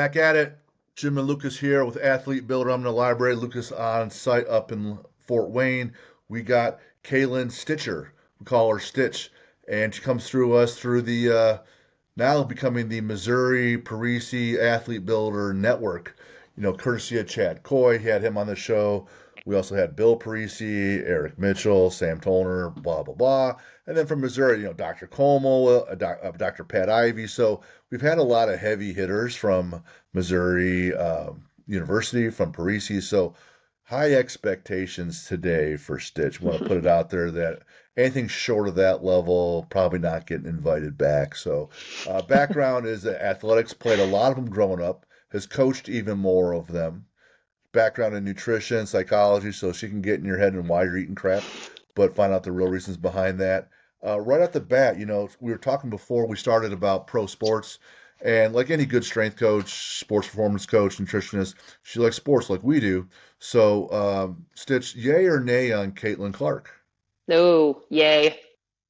Back at it. Jim and Lucas here with Athlete Builder. I'm in the library. Lucas on site up in Fort Wayne. We got Kayln Sticher. We call her Stitch. And she comes through us through the now becoming the 𝗦ci𝗰𝗶𝗹 Athlete Builder Network. Courtesy of Chad Coy. He had him on the show. We also had Bill Parisi, Eric Mitchell, Sam Toner, blah, blah, blah. And then from Missouri, Dr. 𝗀𝗲𝗍𝗀𝗀, Dr. Pat Ivy. So we've had a lot of heavy hitters from Missouri University, from Parisi. So high expectations today for Stitch. Want to put it out there that anything short of that level, probably not getting invited back. So background is that athletics, played a lot of them growing up, has coached even more of them. Background in nutrition, psychology, so she can get in your head and why you're eating crap, but find out the real reasons behind that. Right off the bat, we were talking before we started about pro sports, and like any good strength coach, sports performance coach, nutritionist, she likes sports like we do. So, Stitch, yay or nay on Caitlin Clark? Oh, yay.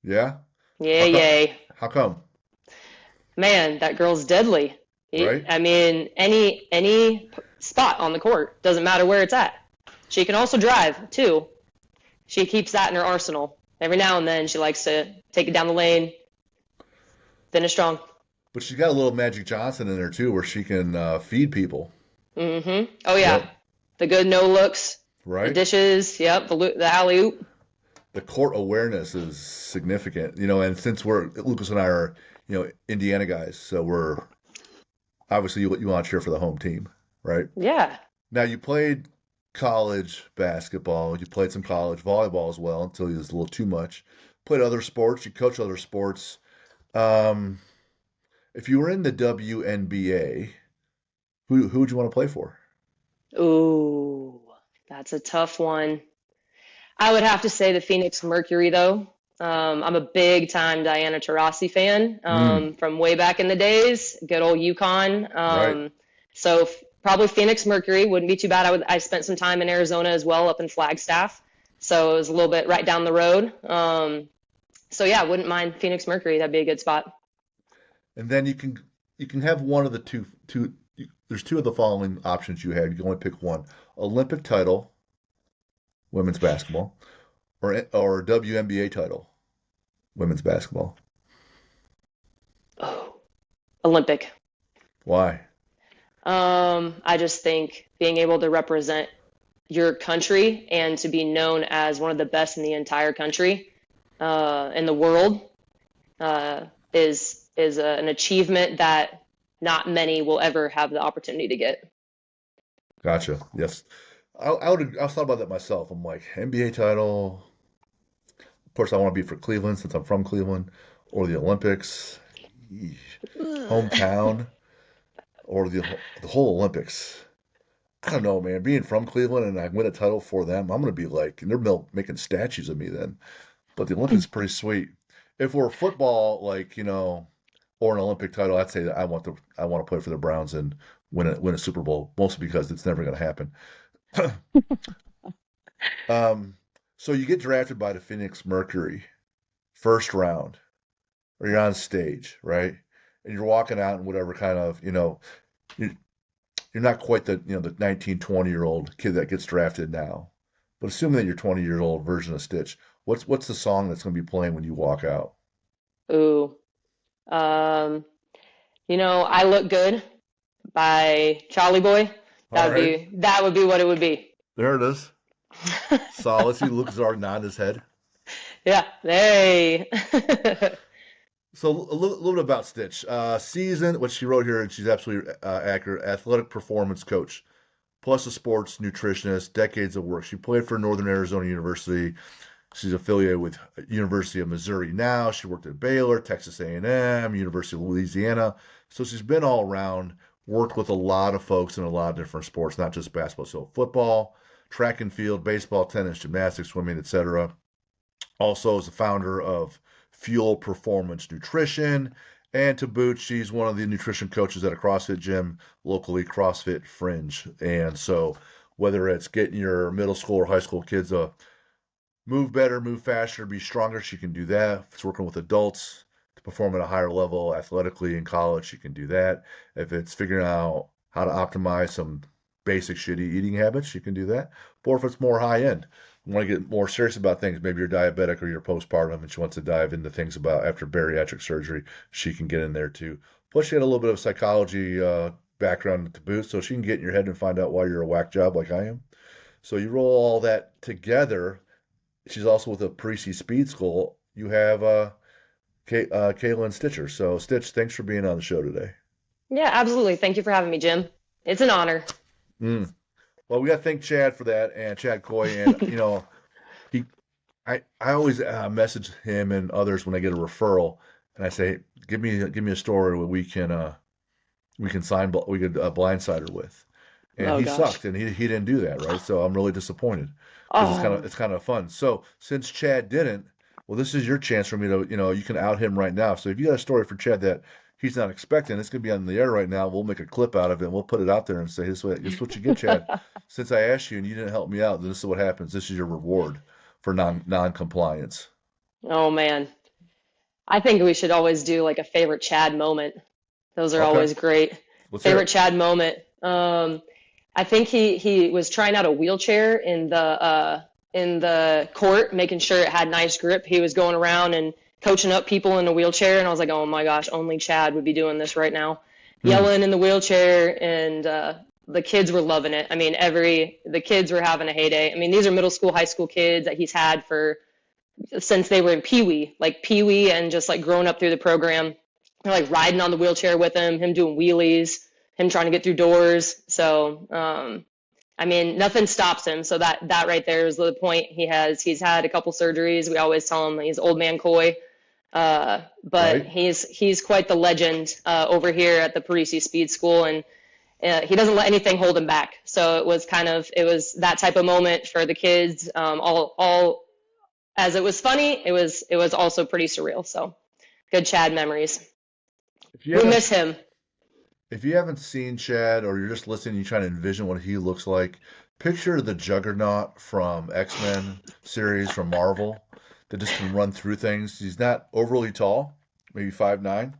Yeah? How Yay, come? yay. How come? Man, that girl's deadly. Right? I mean, any spot on the court, doesn't matter where it's at. She can also drive, too. She keeps that in her arsenal. Every now and then, she likes to take it down the lane, finish strong. But she's got a little Magic Johnson in there too, where she can feed people. Mm-hmm. Oh, yeah. Yep. The good no looks, the Right? dishes, yep, the alley-oop. The court awareness is significant, and since Lucas and I are, Indiana guys, so we're obviously you want to cheer for the home team, right? Yeah. Now you played college basketball, you played some college volleyball as well until it was a little too much. Played other sports, you coach other sports. Um, if you were in the WNBA, who would you want to play for? Ooh, that's a tough one. I would have to say the Phoenix Mercury, though. I'm a big time Diana Taurasi fan Mm, from way back in the days, good old UConn. right. So probably Phoenix Mercury wouldn't be too bad. I spent some time in Arizona as well, up in Flagstaff, so it was a little bit right down the road. So yeah, wouldn't mind Phoenix Mercury. That'd be a good spot. And then you can have one of the there's two of the following options you have. You can only pick one. Olympic title, women's basketball, or WNBA title, women's basketball. Oh, Olympic. Why? I just think being able to represent your country and to be known as one of the best in the entire country, in the world, is an achievement that not many will ever have the opportunity to get. Gotcha. Yes. I thought about that myself. I'm like, NBA title. Of course, I want to be for Cleveland since I'm from Cleveland, or the Olympics, Yeesh. Hometown, or the whole Olympics. I don't know, man. Being from Cleveland and I win a title for them, I'm gonna be like, and they're making statues of me then. But the Olympics is pretty sweet. If we're football, like or an Olympic title, I'd say that I want to play for the Browns and win a Super Bowl, mostly because it's never going to happen. um, so you get drafted by the Phoenix Mercury, first round, or you're on stage, right? And you're walking out in whatever kind of you you're not quite the 19, 20-year-old kid that gets drafted now. But assuming that you're 20-year-old version of Stitch, what's the song that's going to be playing when you walk out? Ooh. Um, I Look Good by Charlie Boy. All right, That would be what it would be. there it is. Solid. See Lucas already nodding his head. Yeah. Hey. So a little bit about Stitch. Season, what she wrote here, and she's absolutely accurate. Athletic performance coach, plus a sports nutritionist, decades of work. She played for Northern Arizona University. She's affiliated with University of Missouri now. She worked at Baylor, Texas A&M, University of Louisiana. So she's been all around, worked with a lot of folks in a lot of different sports, not just basketball. So football, track and field, baseball, tennis, gymnastics, swimming, etc. Also is the founder of Fuel Performance Nutrition. And to boot, she's one of the nutrition coaches at a CrossFit gym locally, CrossFit Fringe. And so whether it's getting your middle school or high school kids to move better, move faster, be stronger, she can do that. If it's working with adults to perform at a higher level athletically in college, she can do that. If it's figuring out how to optimize some basic shitty eating habits, she can do that. Or if it's more high end, you want to get more serious about things, maybe you're diabetic or you're postpartum and she wants to dive into things about after bariatric surgery, she can get in there too. Plus, she had a little bit of psychology background to boot, so she can get in your head and find out why you're a whack job like I am. So you roll all that together. She's also with a 𝗬𝗏𝗍 Speed School. You have Kaylin Sticher. So, Stitch, thanks for being on the show today. Yeah, absolutely. Thank you for having me, Jim. It's an honor. Mm. Well, we got to thank Chad for that, and Chad Coy, and he, I always message him and others when I get a referral, and I say, give me a story where we can blindside her with, and Oh he gosh. sucked, and he didn't do that, right? So I'm really disappointed because Oh, it's kind of fun. So since Chad didn't, well, this is your chance for me to you can out him right now. So if you got a story for Chad that he's not expecting, it's gonna be on the air right now. We'll make a clip out of it and we'll put it out there and say, this is what you get, Chad. Since I asked you and you didn't help me out, then this is what happens. This is your reward for non-compliance. oh man. I think we should always do like a favorite Chad moment. Those are Okay, always great. let's hear Favorite it. Chad moment. I think he was trying out a wheelchair in the court, making sure it had nice grip. He was going around and coaching up people in a wheelchair, and I was like, oh my gosh, only Chad would be doing this right now, Hmm. yelling in the wheelchair, and the kids were loving it. I mean, the kids were having a heyday. I mean, these are middle school, high school kids that he's had for since they were in Pee-wee, like Pee-wee, and just like growing up through the program. They're like riding on the wheelchair with him doing wheelies, him trying to get through doors. So, I mean, nothing stops him. So that right there is the point. He's had a couple surgeries. We always tell him he's old man coy. But Right? he's quite the legend over here at the 𝗬𝗏𝗍 Speed School, and he doesn't let anything hold him back. So it was that type of moment for the kids. All as it was funny, it was also pretty surreal. So good Chad memories. If you We haven't miss him. If you haven't seen Chad or you're just listening, you try to envision what he looks like, picture the Juggernaut from X-Men series from Marvel that just can run through things. He's not overly tall, maybe 5'9", and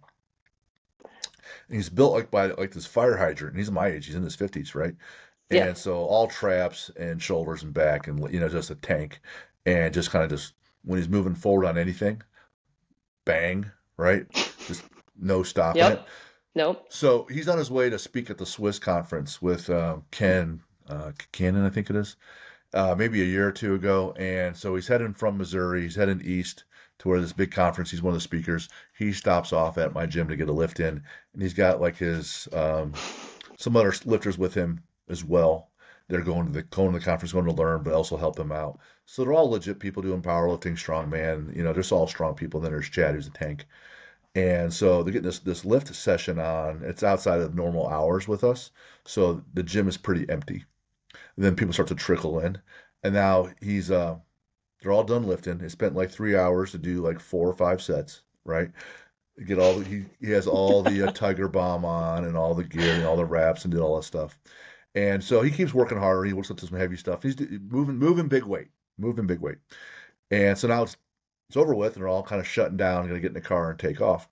he's built like this fire hydrant. And he's my age, he's in his 50s, right? Yeah. And so all traps and shoulders and back and just a tank and just kind of just when he's moving forward on anything, bang, right? Just no stopping it. Yep. Nope. So he's on his way to speak at the Swiss conference with Ken Cannon, I think it is, maybe a year or two ago. And so he's heading from Missouri. He's heading east to where this big conference. He's one of the speakers. He stops off at my gym to get a lift in, and he's got like his some other lifters with him as well. They're going to the conference, going to learn, but also help him out. So they're all legit people doing powerlifting, strongman. There's all strong people. Then there's Chad, who's a tank. And so they're getting this lift session on. It's outside of normal hours with us, so the gym is pretty empty. And then people start to trickle in, and now they're all done lifting. They spent like 3 hours to do like 4 or 5 sets, right? He has all the Tiger Bomb on and all the gear and all the wraps and did all that stuff. And so he keeps working harder. He works up to some heavy stuff. He's moving big weight, moving big weight. And so now it's over with, and they're all kind of shutting down, going to get in the car and take off.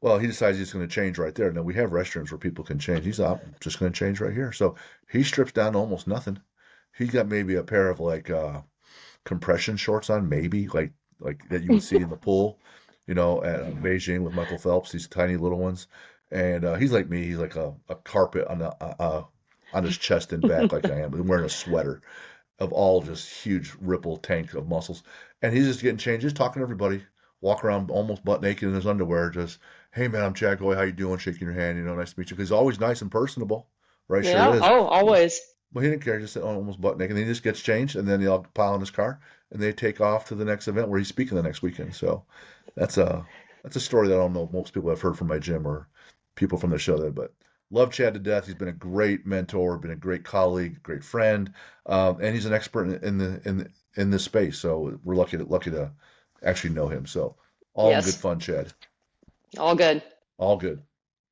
Well, he decides he's going to change right there. Now we have restrooms where people can change. He's out, just going to change right here. So he strips down to almost nothing. He's got maybe a pair of like compression shorts on, maybe like that you would see in the pool, at Beijing with Michael Phelps. These tiny little ones, and he's like me. He's like a carpet on his chest and back, like I am. And wearing a sweater of all just huge ripple tank of muscles, and he's just getting changed, just talking to everybody. Walk around almost butt naked in his underwear, just, hey man, I'm Chad Goy, how you doing? Shaking your hand, nice to meet you. Because he's always nice and personable, right? Sure Yeah. is. Oh, always. Well, he didn't care, just almost butt naked. And he just gets changed, and then they all pile in his car, and they take off to the next event where he's speaking the next weekend. So that's a story that I don't know most people have heard from my gym or people from the show that, but love Chad to death. He's been a great mentor, been a great colleague, great friend, and he's an expert in this space. So we're lucky to actually know him. So all in good Yes. fun, Chad. All good. All good.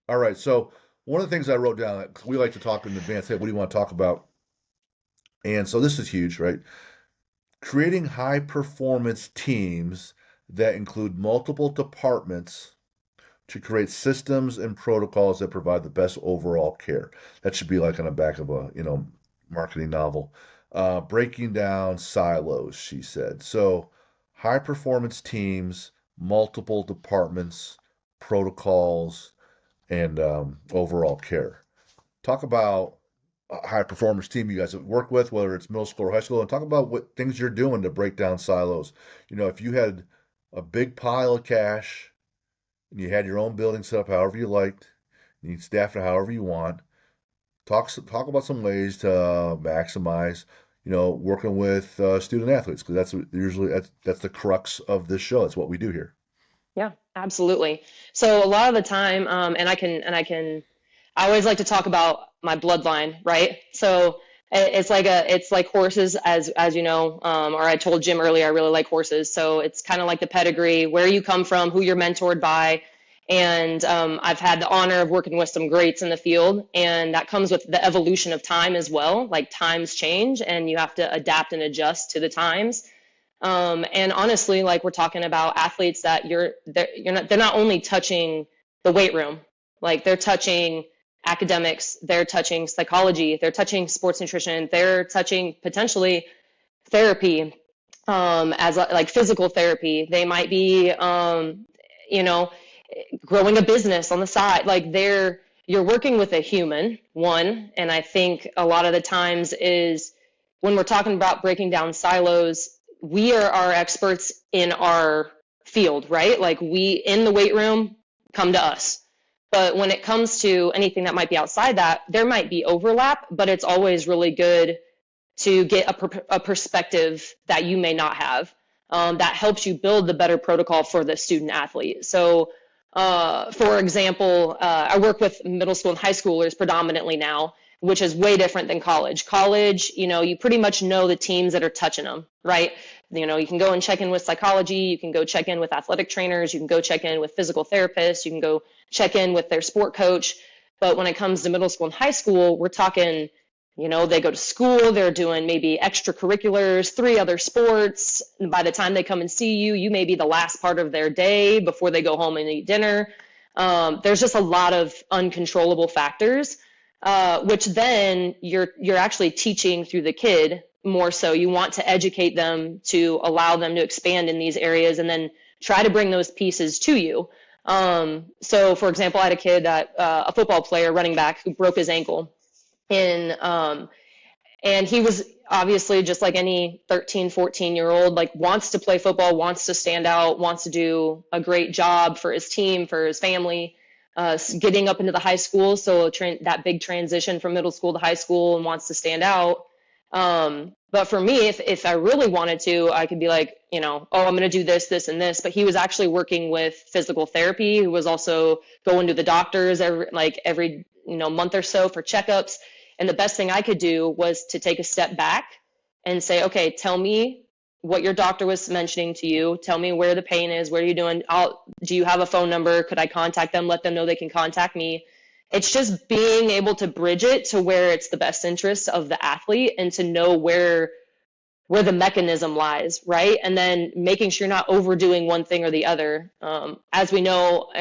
All right. So one of the things I wrote down, we like to talk in advance. Hey, what do you want to talk about? And so this is huge, right? Creating high performance teams that include multiple departments to create systems and protocols that provide the best overall care. That should be like on the back of a, marketing novel. Breaking down silos, she said. So, high performance teams, multiple departments, protocols, and overall care. Talk about a high performance team you guys work with, whether it's middle school or high school, and talk about what things you're doing to break down silos. If you had a big pile of cash and you had your own building set up however you liked, and you staff it however you want, talk about some ways to maximize, working with student athletes, because that's the crux of this show. That's what we do here. Yeah, absolutely. So a lot of the time, I always like to talk about my bloodline, right? So it's like horses, as you know, or I told Jim earlier, I really like horses. So it's kind of like the pedigree, where you come from, who you're mentored by. And I've had the honor of working with some greats in the field, and that comes with the evolution of time as well. Like, times change and you have to adapt and adjust to the times. And honestly, like, we're talking about athletes that they're not only touching the weight room, like they're touching academics, they're touching psychology, they're touching sports nutrition, they're touching potentially therapy, as like physical therapy. They might be, you know, growing a business on the side. Like, you're working with a human, one. And I think a lot of the times is when we're talking about breaking down silos, we are our experts in our field, right? Like, we in the weight room, come to us. But when it comes to anything that might be outside that, there might be overlap, but it's always really good to get a perspective that you may not have, that helps you build the better protocol for the student athlete. So, for example, I work with middle school and high schoolers predominantly now, which is way different than college. College, you pretty much know the teams that are touching them, right? You can go and check in with psychology. You can go check in with athletic trainers. You can go check in with physical therapists. You can go check in with their sport coach. But when it comes to middle school and high school, we're talking, they go to school, they're doing maybe extracurriculars, 3 other sports. And by the time they come and see you, you may be the last part of their day before they go home and eat dinner. There's just a lot of uncontrollable factors, which then you're actually teaching through the kid more so. You want to educate them to allow them to expand in these areas and then try to bring those pieces to you. So for example, I had a kid that, a football player, running back, who broke his ankle. And he was obviously just like any 13, 14-year-old, like, wants to play football, wants to stand out, wants to do a great job for his team, for his family, getting up into the high school. So that big transition from middle school to high school, and wants to stand out. But for me, if I really wanted to, I could be like, oh, I'm going to do this, this, and this. But he was actually working with physical therapy. He was also going to the doctors every month or so for checkups. And the best thing I could do was to take a step back and say, okay, tell me what your doctor was mentioning to you. Tell me where the pain is. What are you doing? Do you have a phone number? Could I contact them? Let them know they can contact me. It's just being able to bridge it to where it's the best interest of the athlete, and to know where the mechanism lies, right? And then making sure you're not overdoing one thing or the other. As we know,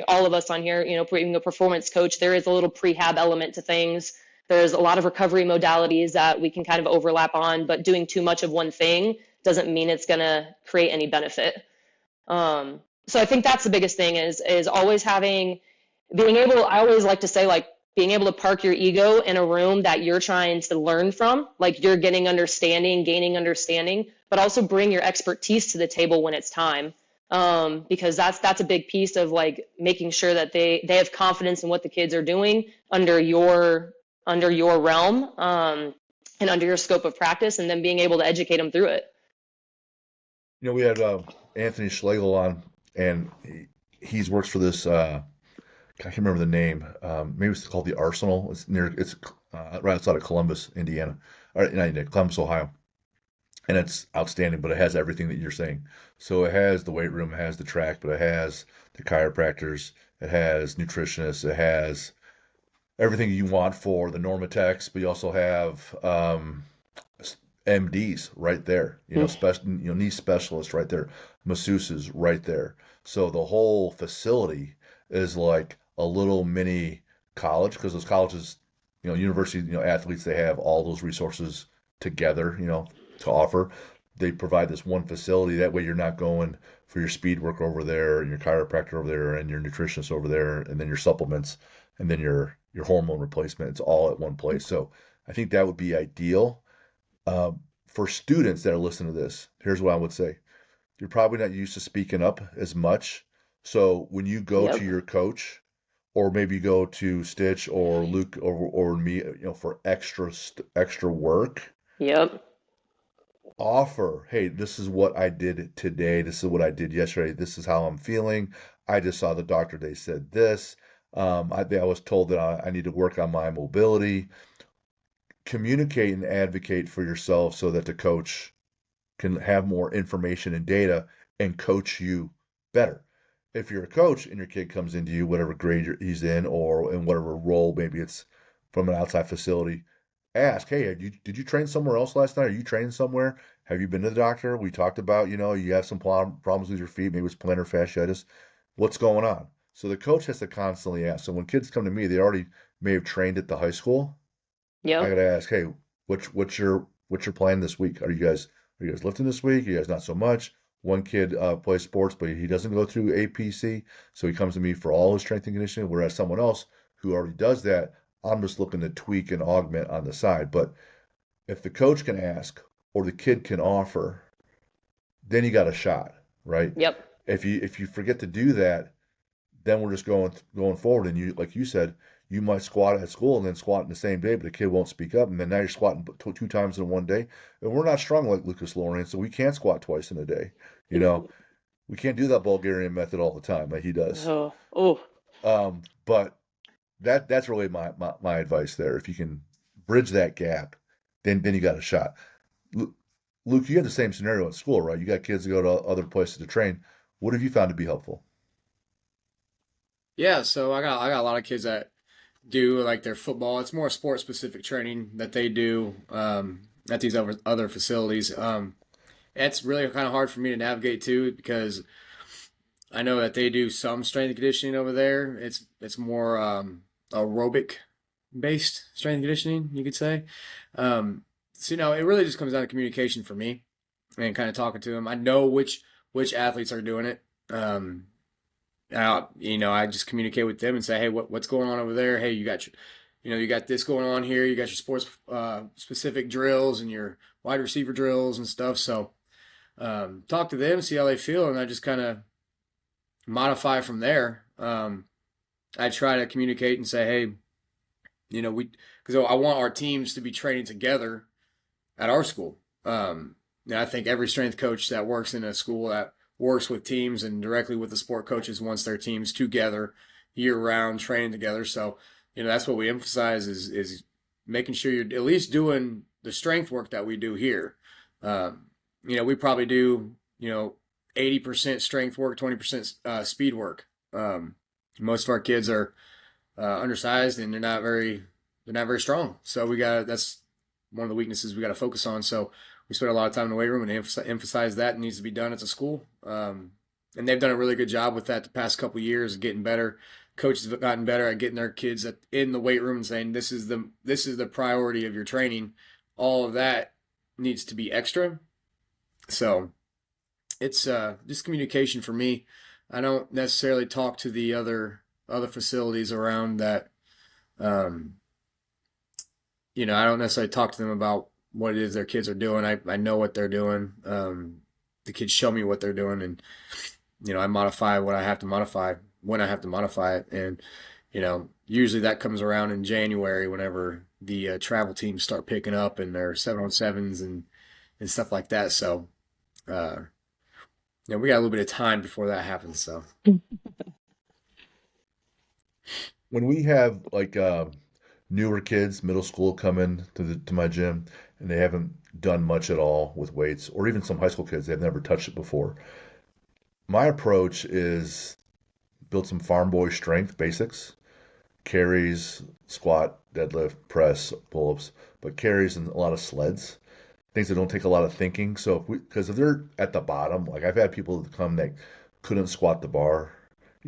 all of us on here, being a performance coach, there is a little prehab element to things. There's a lot of recovery modalities that we can kind of overlap on, but doing too much of one thing doesn't mean it's going to create any benefit. So I think that's the biggest thing is always being able, I always like to say, like, being able to park your ego in a room that you're trying to learn from, like you're gaining understanding, but also bring your expertise to the table when it's time. Because that's a big piece of, like, making sure that they have confidence in what the kids are doing under your realm, and under your scope of practice, and then being able to educate them through it. We had Anthony Schlegel on, and he's works for this. I can't remember the name. Maybe it's called the Arsenal. It's right outside of Columbus, Indiana, or not Columbus, Ohio, and it's outstanding. But it has everything that you're saying. So it has the weight room, it has the track, but it has the chiropractors, it has nutritionists, it has everything you want for the Normatechs, but you also have MDs right there. Knee specialists right there, masseuses right there. So the whole facility is like a little mini college because those colleges, university, athletes, they have all those resources together, to offer. They provide this one facility. That way you're not going for your speed work over there and your chiropractor over there and your nutritionist over there and then your supplements and then your hormone replacement. It's all at one place. So I think that would be ideal. For students that are listening to this, here's what I would say. You're probably not used to speaking up as much. So when you go to Yep. your coach, or maybe go to Stitch or Luke or me, for extra work, Yep. offer, hey, this is what I did today. This is what I did yesterday. This is how I'm feeling. I just saw the doctor. They said this. I was told that I need to work on my mobility. Communicate and advocate for yourself so that the coach can have more information and data and coach you better. If you're a coach and your kid comes into you, whatever grade he's in or in whatever role, maybe it's from an outside facility, ask, hey, did you train somewhere else last night? Are you training somewhere? Have you been to the doctor? We talked about, you have some problems with your feet. Maybe it's plantar fasciitis. What's going on? So the coach has to constantly ask. So when kids come to me, they already may have trained at the high school. I Yep. gotta ask, hey, what's your plan this week? Are you guys lifting this week? Are you guys not so much? One kid plays sports, but he doesn't go through APC, so he comes to me for all his strength and conditioning. Whereas someone else who already does that, I'm just looking to tweak and augment on the side. But if the coach can ask or the kid can offer, then you got a shot, right? Yep. If you forget to do that, then we're just going forward. And you, like you said, you might squat at school and then squat in the same day, but the kid won't speak up, and then now you're squatting two times in one day. And we're not strong like 𝗀𝗲𝗱𝗀𝗀, so we can't squat twice in a day. You know, we can't do that Bulgarian method all the time like he does. Oh. Oh. But that's really my advice there. If you can bridge that gap, then you got a shot. Luke, you had the same scenario at school, right? You got kids that go to other places to train. What have you found to be helpful? Yeah, so I got a lot of kids that do like their football. It's more sport specific training that they do at these other facilities. It's really kind of hard for me to navigate too because I know that they do some strength and conditioning over there. It's more aerobic based strength and conditioning, you could say. So it really just comes down to communication for me and kind of talking to them. I know which athletes are doing it. I just communicate with them and say, hey, what's going on over there? Hey, you got this going on here. You got your sports specific drills and your wide receiver drills and stuff. So talk to them, see how they feel, and I just kind of modify from there. I try to communicate and say, hey, because I want our teams to be training together at our school. I think every strength coach that works in a school that works with teams and directly with the sport coaches wants their teams together year round, training together. So, that's what we emphasize is making sure you're at least doing the strength work that we do here. We probably do, 80% strength work, 20% speed work. Most of our kids are undersized and they're not very strong. So that's one of the weaknesses we got to focus on. So we spend a lot of time in the weight room and emphasize that it needs to be done at the school. And they've done a really good job with that the past couple of years, getting better. Coaches have gotten better at getting their kids in the weight room and saying this is the priority of your training. All of that needs to be extra. So it's just communication for me. I don't necessarily talk to the other facilities around that. I don't necessarily talk to them about what it is their kids are doing. I know what they're doing. The kids show me what they're doing, and I modify what I have to modify when I have to modify it. And usually that comes around in January whenever the travel teams start picking up and their 7-on-7s and stuff like that. So we got a little bit of time before that happens. So When we have like newer kids, middle school, come in to my gym and they haven't done much at all with weights, or even some high school kids, they've never touched it before. My approach is build some farm boy strength basics, carries, squat, deadlift, press, pull-ups, but carries and a lot of sleds, things that don't take a lot of thinking. So because if they're at the bottom, like I've had people come that couldn't squat the bar,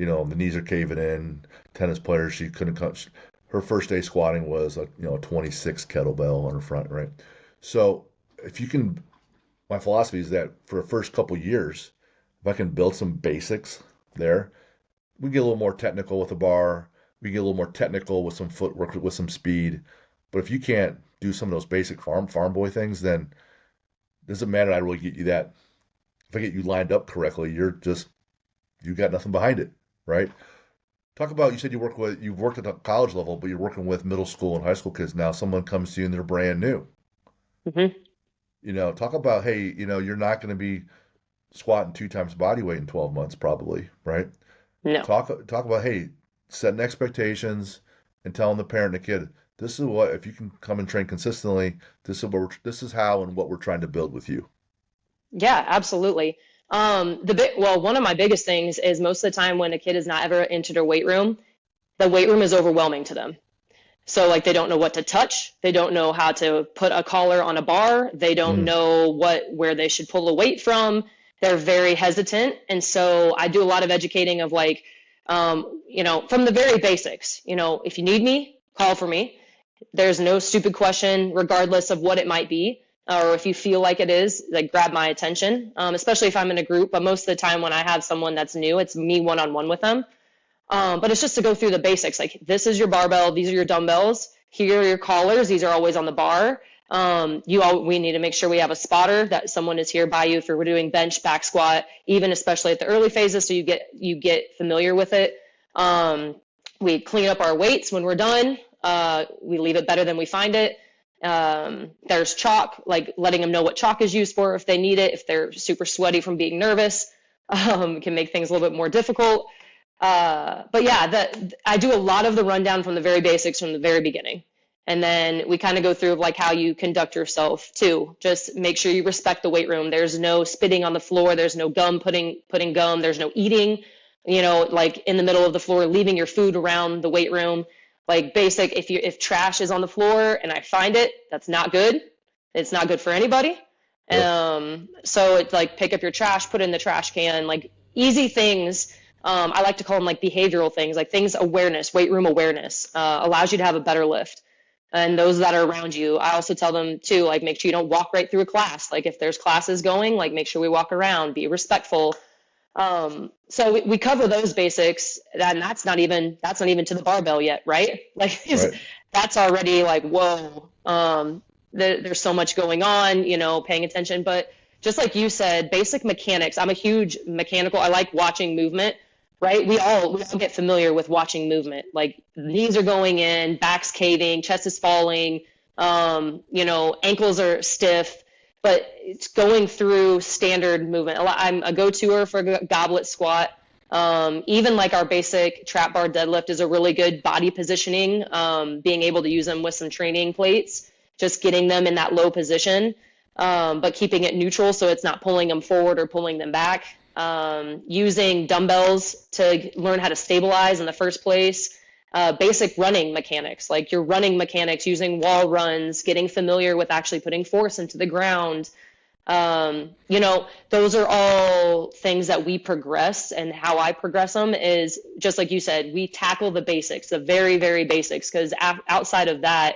the knees are caving in. Tennis player, she couldn't come. Her first day squatting was a 26 kettlebell on her front, right? So if you can, my philosophy is that for the first couple years, if I can build some basics there, we get a little more technical with the bar. We get a little more technical with some footwork, with some speed. But if you can't do some of those basic farm boy things, then it doesn't matter. I really get you that. If I get you lined up correctly, you got nothing behind it, right? Talk about, you said you've worked at the college level, but you're working with middle school and high school kids now. Someone comes to you and they're brand new. Hmm. Talk about, hey, you're not going to be squatting 2 times body weight in 12 months, probably, right? No. Talk about, hey, setting expectations and telling the parent and the kid, this is what, if you can come and train consistently, this is how and what we're trying to build with you. Yeah, absolutely. One of my biggest things is most of the time when a kid has not ever entered a weight room, the weight room is overwhelming to them. So like they don't know what to touch. They don't know how to put a collar on a bar. They don't know where they should pull the weight from. They're very hesitant. And so I do a lot of educating of like, from the very basics, if you need me, call for me. There's no stupid question, regardless of what it might be. Or if you feel like it is, like grab my attention, especially if I'm in a group. But most of the time when I have someone that's new, it's me one-on-one with them. But it's just to go through the basics. Like, this is your barbell. These are your dumbbells. Here are your collars. These are always on the bar. We need to make sure we have a spotter, that someone is here by you if we're doing bench, back squat, even especially at the early phases. So you get familiar with it. We clean up our weights when we're done. We leave it better than we find it. There's chalk, like letting them know what chalk is used for if they need it. If they're super sweaty from being nervous, can make things a little bit more difficult. But yeah, I do a lot of the rundown from the very basics from the very beginning. And then we kind of go through like how you conduct yourself too. Just make sure you respect the weight room. There's no spitting on the floor. There's no gum, putting gum. There's no eating, like in the middle of the floor, leaving your food around the weight room. Like basic, if trash is on the floor and I find it, that's not good. It's not good for anybody. Yep. So it's like, pick up your trash, put it in the trash can, like easy things. I like to call them like behavioral things, like things awareness, weight room awareness, allows you to have a better lift. And those that are around you, I also tell them too, like, make sure you don't walk right through a class. Like if there's classes going, like make sure we walk around, be respectful. So we cover those basics, and that's not even to the barbell yet, right? Like Right. that's already like, whoa, there's so much going on, paying attention. But just like you said, basic mechanics, I'm a huge mechanical, I like watching movement, right? We all get familiar with watching movement. Like knees are going in, back's caving, chest is falling, ankles are stiff, but it's going through standard movement. I'm a go-toer for goblet squat. Even like our basic trap bar deadlift is a really good body positioning, being able to use them with some training plates, just getting them in that low position, but keeping it neutral so it's not pulling them forward or pulling them back. Using dumbbells to learn how to stabilize in the first place. Basic running mechanics, like your running mechanics, using wall runs, getting familiar with actually putting force into the ground. Those are all things that we progress, and how I progress them is just like you said, we tackle the basics, the very, very basics, because outside of that,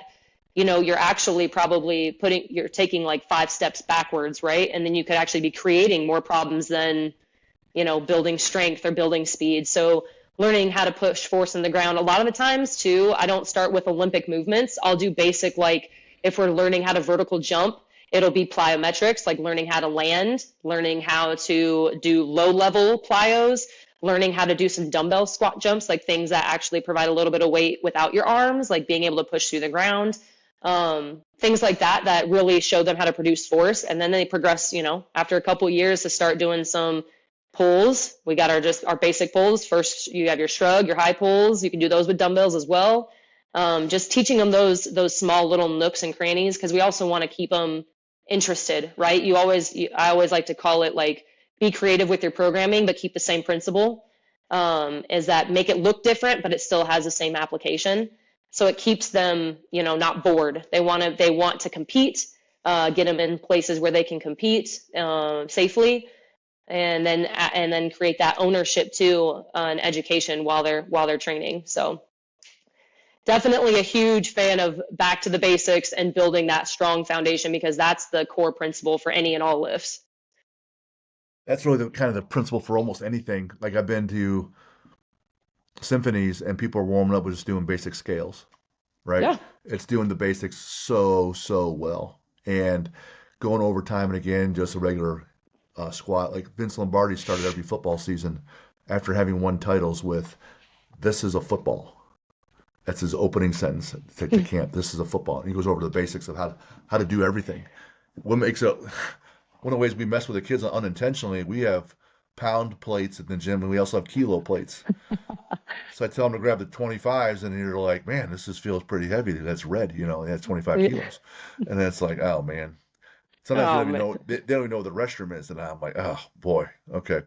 you're actually probably you're taking like 5 steps backwards, right? And then you could actually be creating more problems than, building strength or building speed. So learning how to push force in the ground. A lot of the times too, I don't start with Olympic movements. I'll do basic, like if we're learning how to vertical jump, it'll be plyometrics, like learning how to land, learning how to do low level plyos, learning how to do some dumbbell squat jumps, like things that actually provide a little bit of weight without your arms, like being able to push through the ground. Things like that really show them how to produce force. And then they progress, after a couple of years, to start doing some pulls. We got our basic pulls. First, you have your shrug, your high pulls. You can do those with dumbbells as well. Just teaching them those small little nooks and crannies, because we also want to keep them interested, right? I always like to call it like, be creative with your programming, but keep the same principle. Is that make it look different, but it still has the same application. So it keeps them, not bored. They want to compete, get them in places where they can compete safely. and then create that ownership too on education while they're training. So definitely a huge fan of back to the basics and building that strong foundation, because that's the core principle for any and all lifts. That's really the kind of the principle for almost anything. Like I've been to symphonies and people are warming up with just doing basic scales, right? Yeah. It's doing the basics so well. And going over time and again, just a regular squat. Like Vince Lombardi started every football season after having won titles with, "This is a football." That's his opening sentence to camp. "This is a football." And he goes over to the basics of how to do everything. What makes it one of the ways we mess with the kids unintentionally, we have pound plates at the gym and we also have kilo plates. So I tell them to grab the 25s and you're like, "Man, this just feels pretty heavy. That's red, that's 25 kilos." And then it's like, oh man. Sometimes they don't even know what the restroom is. And I'm like, oh boy. Okay.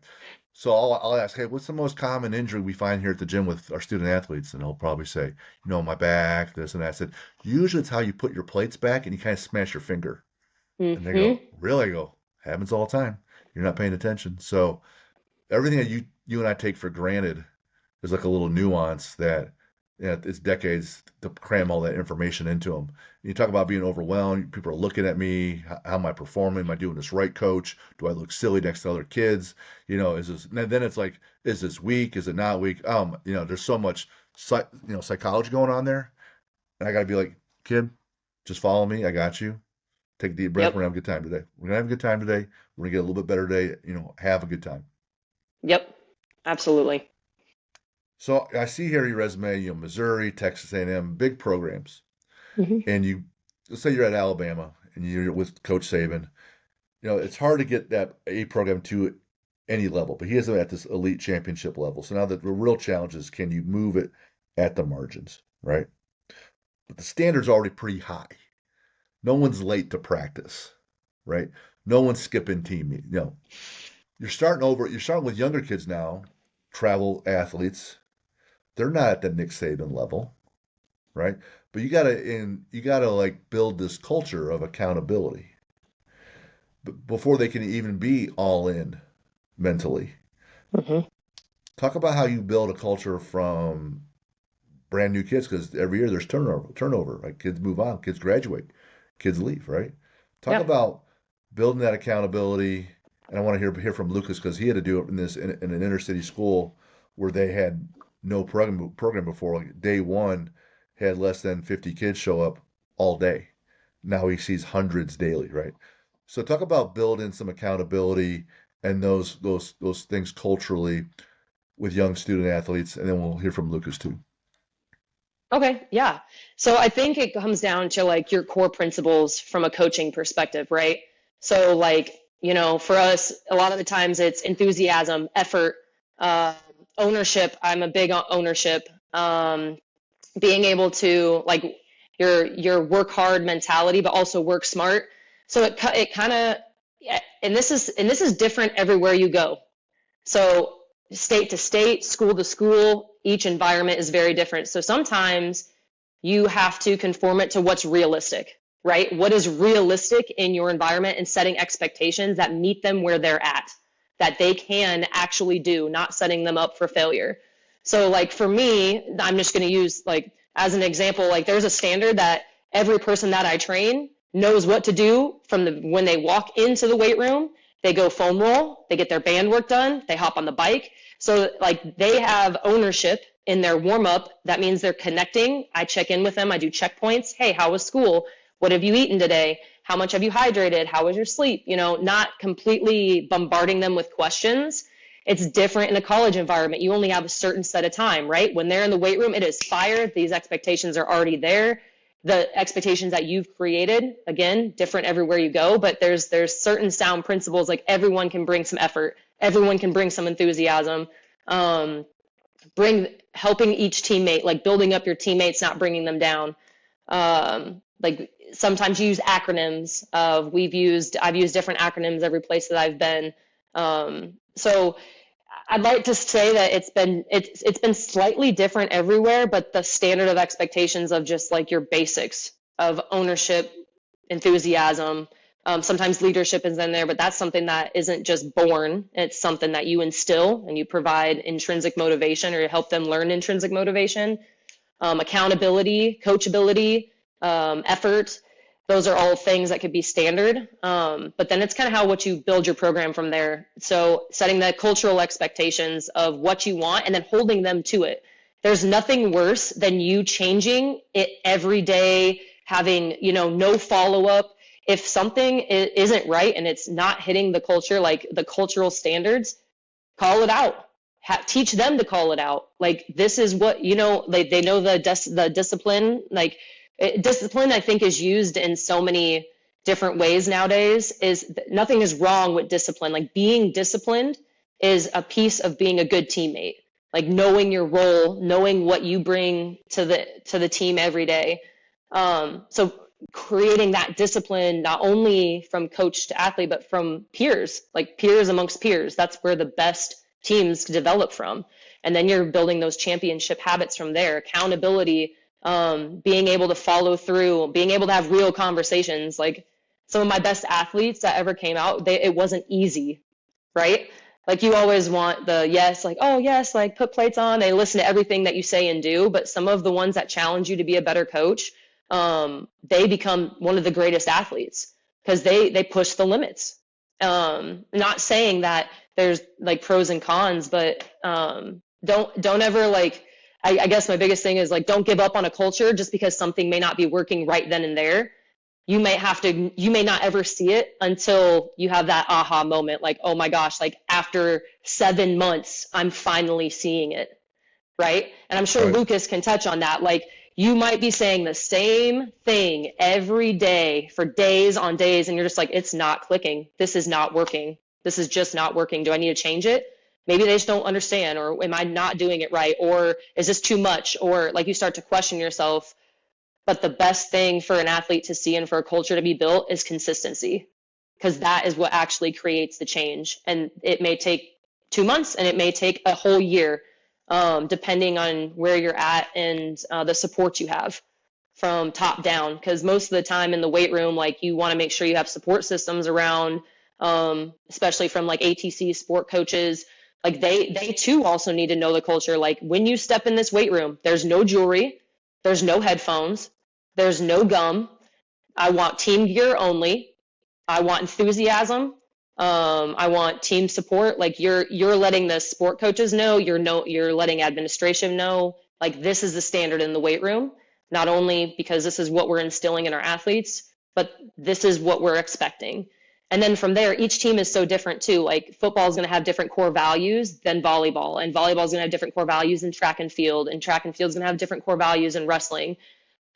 So I'll ask, "Hey, what's the most common injury we find here at the gym with our student athletes?" And they'll probably say, "My back, this and that." I said, "Usually it's how you put your plates back and you kind of smash your finger." And they go, "Really?" I go, "Happens all the time. You're not paying attention." So everything that you and I take for granted is like a little nuance that it's decades to cram all that information into them. You talk about being overwhelmed. People are looking at me. How am I performing? Am I doing this right, coach? Do I look silly next to other kids? Is this? And then it's like, is this weak? Is it not weak? There's so much, psychology going on there, and I got to be like, "Kid, just follow me. I got you. Take a deep breath. Yep. We're gonna have a good time today. We're gonna have a good time today. We're gonna get a little bit better today. Have a good time." Yep, absolutely. So I see here your resume, Missouri, Texas A&M, big programs. And let's say you're at Alabama and you're with Coach Saban. It's hard to get that A program to any level, but he has them at this elite championship level. So now the real challenge is, can you move it at the margins, right? But the standard's already pretty high. No one's late to practice, right? No one's skipping team meet. You're starting with younger kids now, travel athletes. They're not at the Nick Saban level, right? But you gotta like build this culture of accountability before they can even be all in mentally. Talk about how you build a culture from brand new kids, because every year there's turnover. Like kids move on, kids graduate, kids leave, right? Talk about building that accountability. And I want to hear from Lucas, because he had to do it in an inner city school where they had no program before. Like day one had less than 50 kids show up all day. Now he sees hundreds daily, right? So talk about building some accountability and those things culturally with young student athletes, and then we'll hear from Lucas too. Okay, yeah. So I think it comes down to like your core principles from a coaching perspective, right? So like, for us, a lot of the times it's enthusiasm, effort, ownership. I'm a big on ownership. Being able to like your work hard mentality, but also work smart. So it kind of, and this is different everywhere you go. So state to state, school to school, each environment is very different. So sometimes you have to conform it to what's realistic, right? What is realistic in your environment, and setting expectations that meet them where they're at, that they can actually do, not setting them up for failure. So like for me, I'm just going to use like as an example, like there's a standard that every person that I train knows what to do from when they walk into the weight room. They go foam roll, they get their band work done, they hop on the bike. So like they have ownership in their warm up. That means they're connecting. I check in with them. I do checkpoints. Hey, how was school? What have you eaten today? How much have you hydrated? How was your sleep? Not completely bombarding them with questions. It's different in a college environment. You only have a certain set of time, right? When they're in the weight room, it is fire. These expectations are already there. The expectations that you've created, again, different everywhere you go, but there's certain sound principles, like everyone can bring some effort. Everyone can bring some enthusiasm. Helping each teammate, like building up your teammates, not bringing them down. Like sometimes you use acronyms. I've used different acronyms every place that I've been. So I'd like to say that it's been slightly different everywhere, but the standard of expectations of just like your basics of ownership, enthusiasm, Sometimes leadership is in there, but that's something that isn't just born. It's something that you instill and you provide intrinsic motivation or you help them learn intrinsic motivation. Accountability, coachability, effort. Those are all things that could be standard. But then it's kind of how what you build your program from there. So setting the cultural expectations of what you want and then holding them to it. There's nothing worse than you changing it every day, having, no follow-up. If something isn't right and it's not hitting the culture, like the cultural standards, call it out. Teach them to call it out. Like, this is what, they know the discipline. Like, discipline, I think, is used in so many different ways nowadays. Nothing is wrong with discipline. Like, being disciplined is a piece of being a good teammate. Like, knowing your role, knowing what you bring to the team every day. So creating that discipline, not only from coach to athlete, but from peers, like peers amongst peers. That's where the best teams develop from. And then you're building those championship habits from there. Accountability, being able to follow through, being able to have real conversations. Like, some of my best athletes that ever came out, it wasn't easy, right? Like, you always want the yes, like, oh yes, like, put plates on. They listen to everything that you say and do. But some of the ones that challenge you to be a better coach, they become one of the greatest athletes because they push the limits. Not saying that there's like pros and cons, but don't ever, like, I guess my biggest thing is, like, don't give up on a culture just because something may not be working right then and there. You may not ever see it until you have that aha moment, like, oh my gosh, like, after 7 months, I'm finally seeing it, right? And I'm sure Lucas can touch on that. Like, you might be saying the same thing every day for days on days, and you're just like, it's not clicking. This is not working. This is just not working. Do I need to change it? Maybe they just don't understand, or am I not doing it right? Or is this too much? Or, like, you start to question yourself. But the best thing for an athlete to see and for a culture to be built is consistency, because that is what actually creates the change. And it may take 2 months and it may take a whole year, depending on where you're at and the support you have from top down. Because most of the time in the weight room, like, you want to make sure you have support systems around, especially from like ATC sport coaches. Like, they too also need to know the culture. Like, when you step in this weight room, there's no jewelry, there's no headphones, there's no gum. I want team gear only. I want enthusiasm. I want team support. Like, you're letting the sport coaches know, you're letting administration know, like, this is the standard in the weight room, not only because this is what we're instilling in our athletes, but this is what we're expecting. And then from there, each team is so different too. Like, football is going to have different core values than volleyball, and volleyball is going to have different core values than track and field is going to have different core values in wrestling.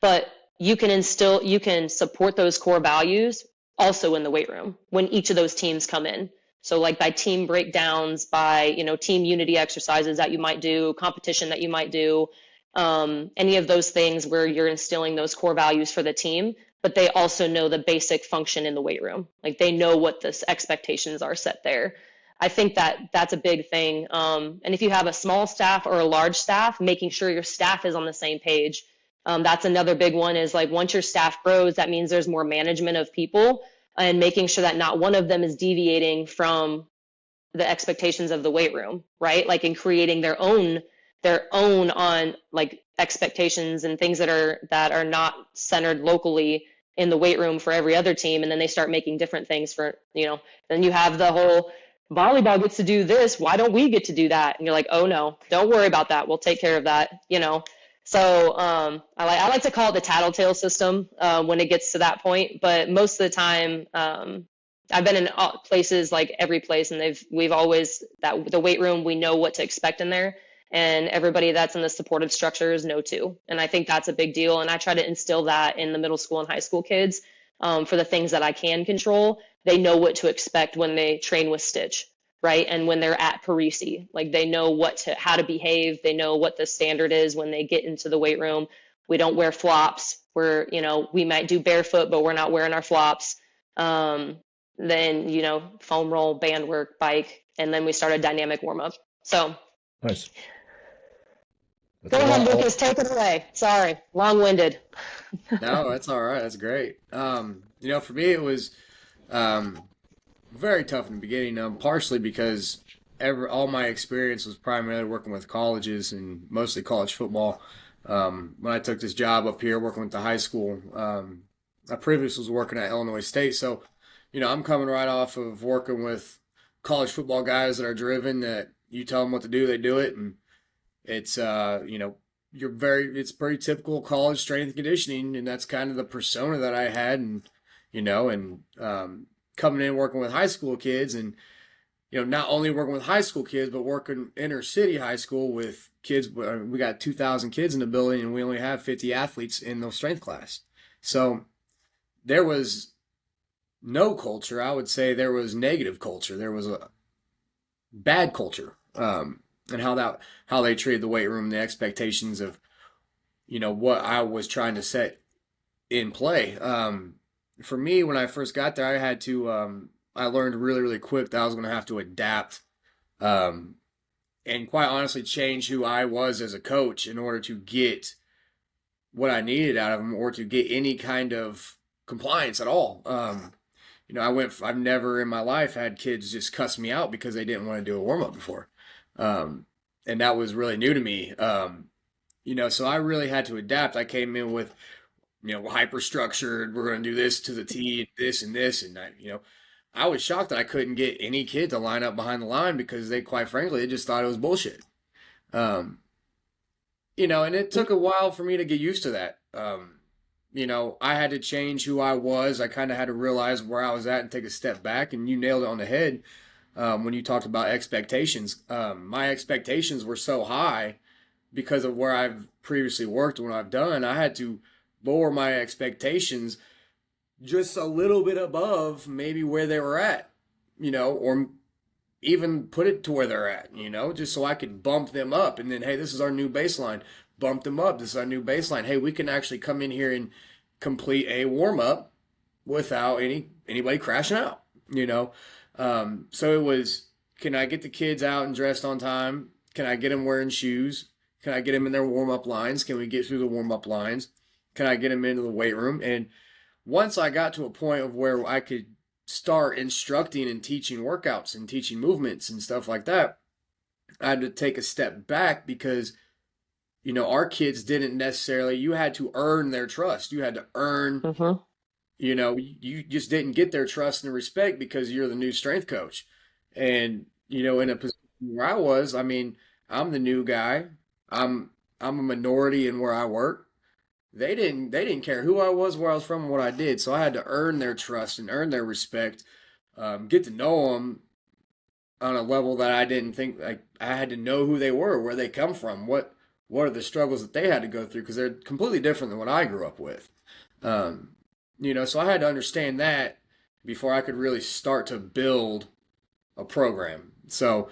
But you can support those core values also in the weight room when each of those teams come in. So, like, by team breakdowns, by, team unity exercises that you might do, competition that you might do, any of those things where you're instilling those core values for the team, but they also know the basic function in the weight room. Like, they know what the expectations are set there. I think that's a big thing. And if you have a small staff or a large staff, making sure your staff is on the same page. That's another big one, is like, once your staff grows, that means there's more management of people and making sure that not one of them is deviating from the expectations of the weight room, right? Like, in creating their own on, like, expectations and things that are not centered locally in the weight room for every other team. And then they start making different things for, then you have the whole volleyball gets to do this. Why don't we get to do that? And you're like, oh no, don't worry about that. We'll take care of that, So I like to call it the tattletale system when it gets to that point. But most of the time, I've been in places, like every place, and we've always, that the weight room, we know what to expect in there, and everybody that's in the supportive structures know too. And I think that's a big deal. And I try to instill that in the middle school and high school kids for the things that I can control. They know what to expect when they train with Stich, right? And when they're at 𝗶𝗶, like, they know how to behave. They know what the standard is when they get into the weight room. We don't wear flops. We might do barefoot, but we're not wearing our flops. Then, foam roll, band work, bike, and then we start a dynamic warm up. So nice. Go ahead, Lucas, take it away. Sorry, long-winded. No, that's all right. That's great. For me, it was Um, Very tough in the beginning, partially because all my experience was primarily working with colleges and mostly college football. When I took this job up here working with the high school, I previously was working at Illinois State. So, I'm coming right off of working with college football guys that are driven, that you tell them what to do, they do it. And it's, it's pretty typical college strength and conditioning. And that's kind of the persona that I had. And, coming in working with high school kids, and not only working with high school kids, but working inner city high school with kids. We got 2,000 kids in the building, and we only have 50 athletes in the strength class. So there was no culture. I would say there was negative culture. There was a bad culture, and how they treated the weight room, the expectations of what I was trying to set in play. For me, when I first got there, I learned really, really quick that I was going to have to adapt, and quite honestly change who I was as a coach in order to get what I needed out of them, or to get any kind of compliance at all. I've never in my life had kids just cuss me out because they didn't want to do a warm up before. And that was really new to me. So I really had to adapt. I came in with, hyper structured. We're going to do this to the T, this and this. And I was shocked that I couldn't get any kid to line up behind the line, because quite frankly, they just thought it was bullshit. And it took a while for me to get used to that. I had to change who I was. I kind of had to realize where I was at and take a step back. And you nailed it on the head when you talked about expectations. My expectations were so high because of where I've previously worked and what I've done. I had to lower my expectations just a little bit above maybe where they were at, or even put it to where they're at, just so I could bump them up. And then, hey, this is our new baseline. Bump them up. This is our new baseline. Hey, we can actually come in here and complete a warm up without anybody crashing out, So it was, can I get the kids out and dressed on time? Can I get them wearing shoes? Can I get them in their warm up lines? Can we get through the warm up lines? Can I get them into the weight room? And once I got to a point of where I could start instructing and teaching workouts and teaching movements and stuff like that, I had to take a step back, because our kids didn't necessarily, you had to earn their trust. You had to earn, you just didn't get their trust and respect because you're the new strength coach. And, in a position where I was, I'm the new guy. I'm a minority in where I work. They didn't care who I was, where I was from, and what I did. So I had to earn their trust and earn their respect, get to know them on a level that I didn't think. Like, I had to know who they were, where they come from, what are the struggles that they had to go through, because they're completely different than what I grew up with. So I had to understand that before I could really start to build a program. So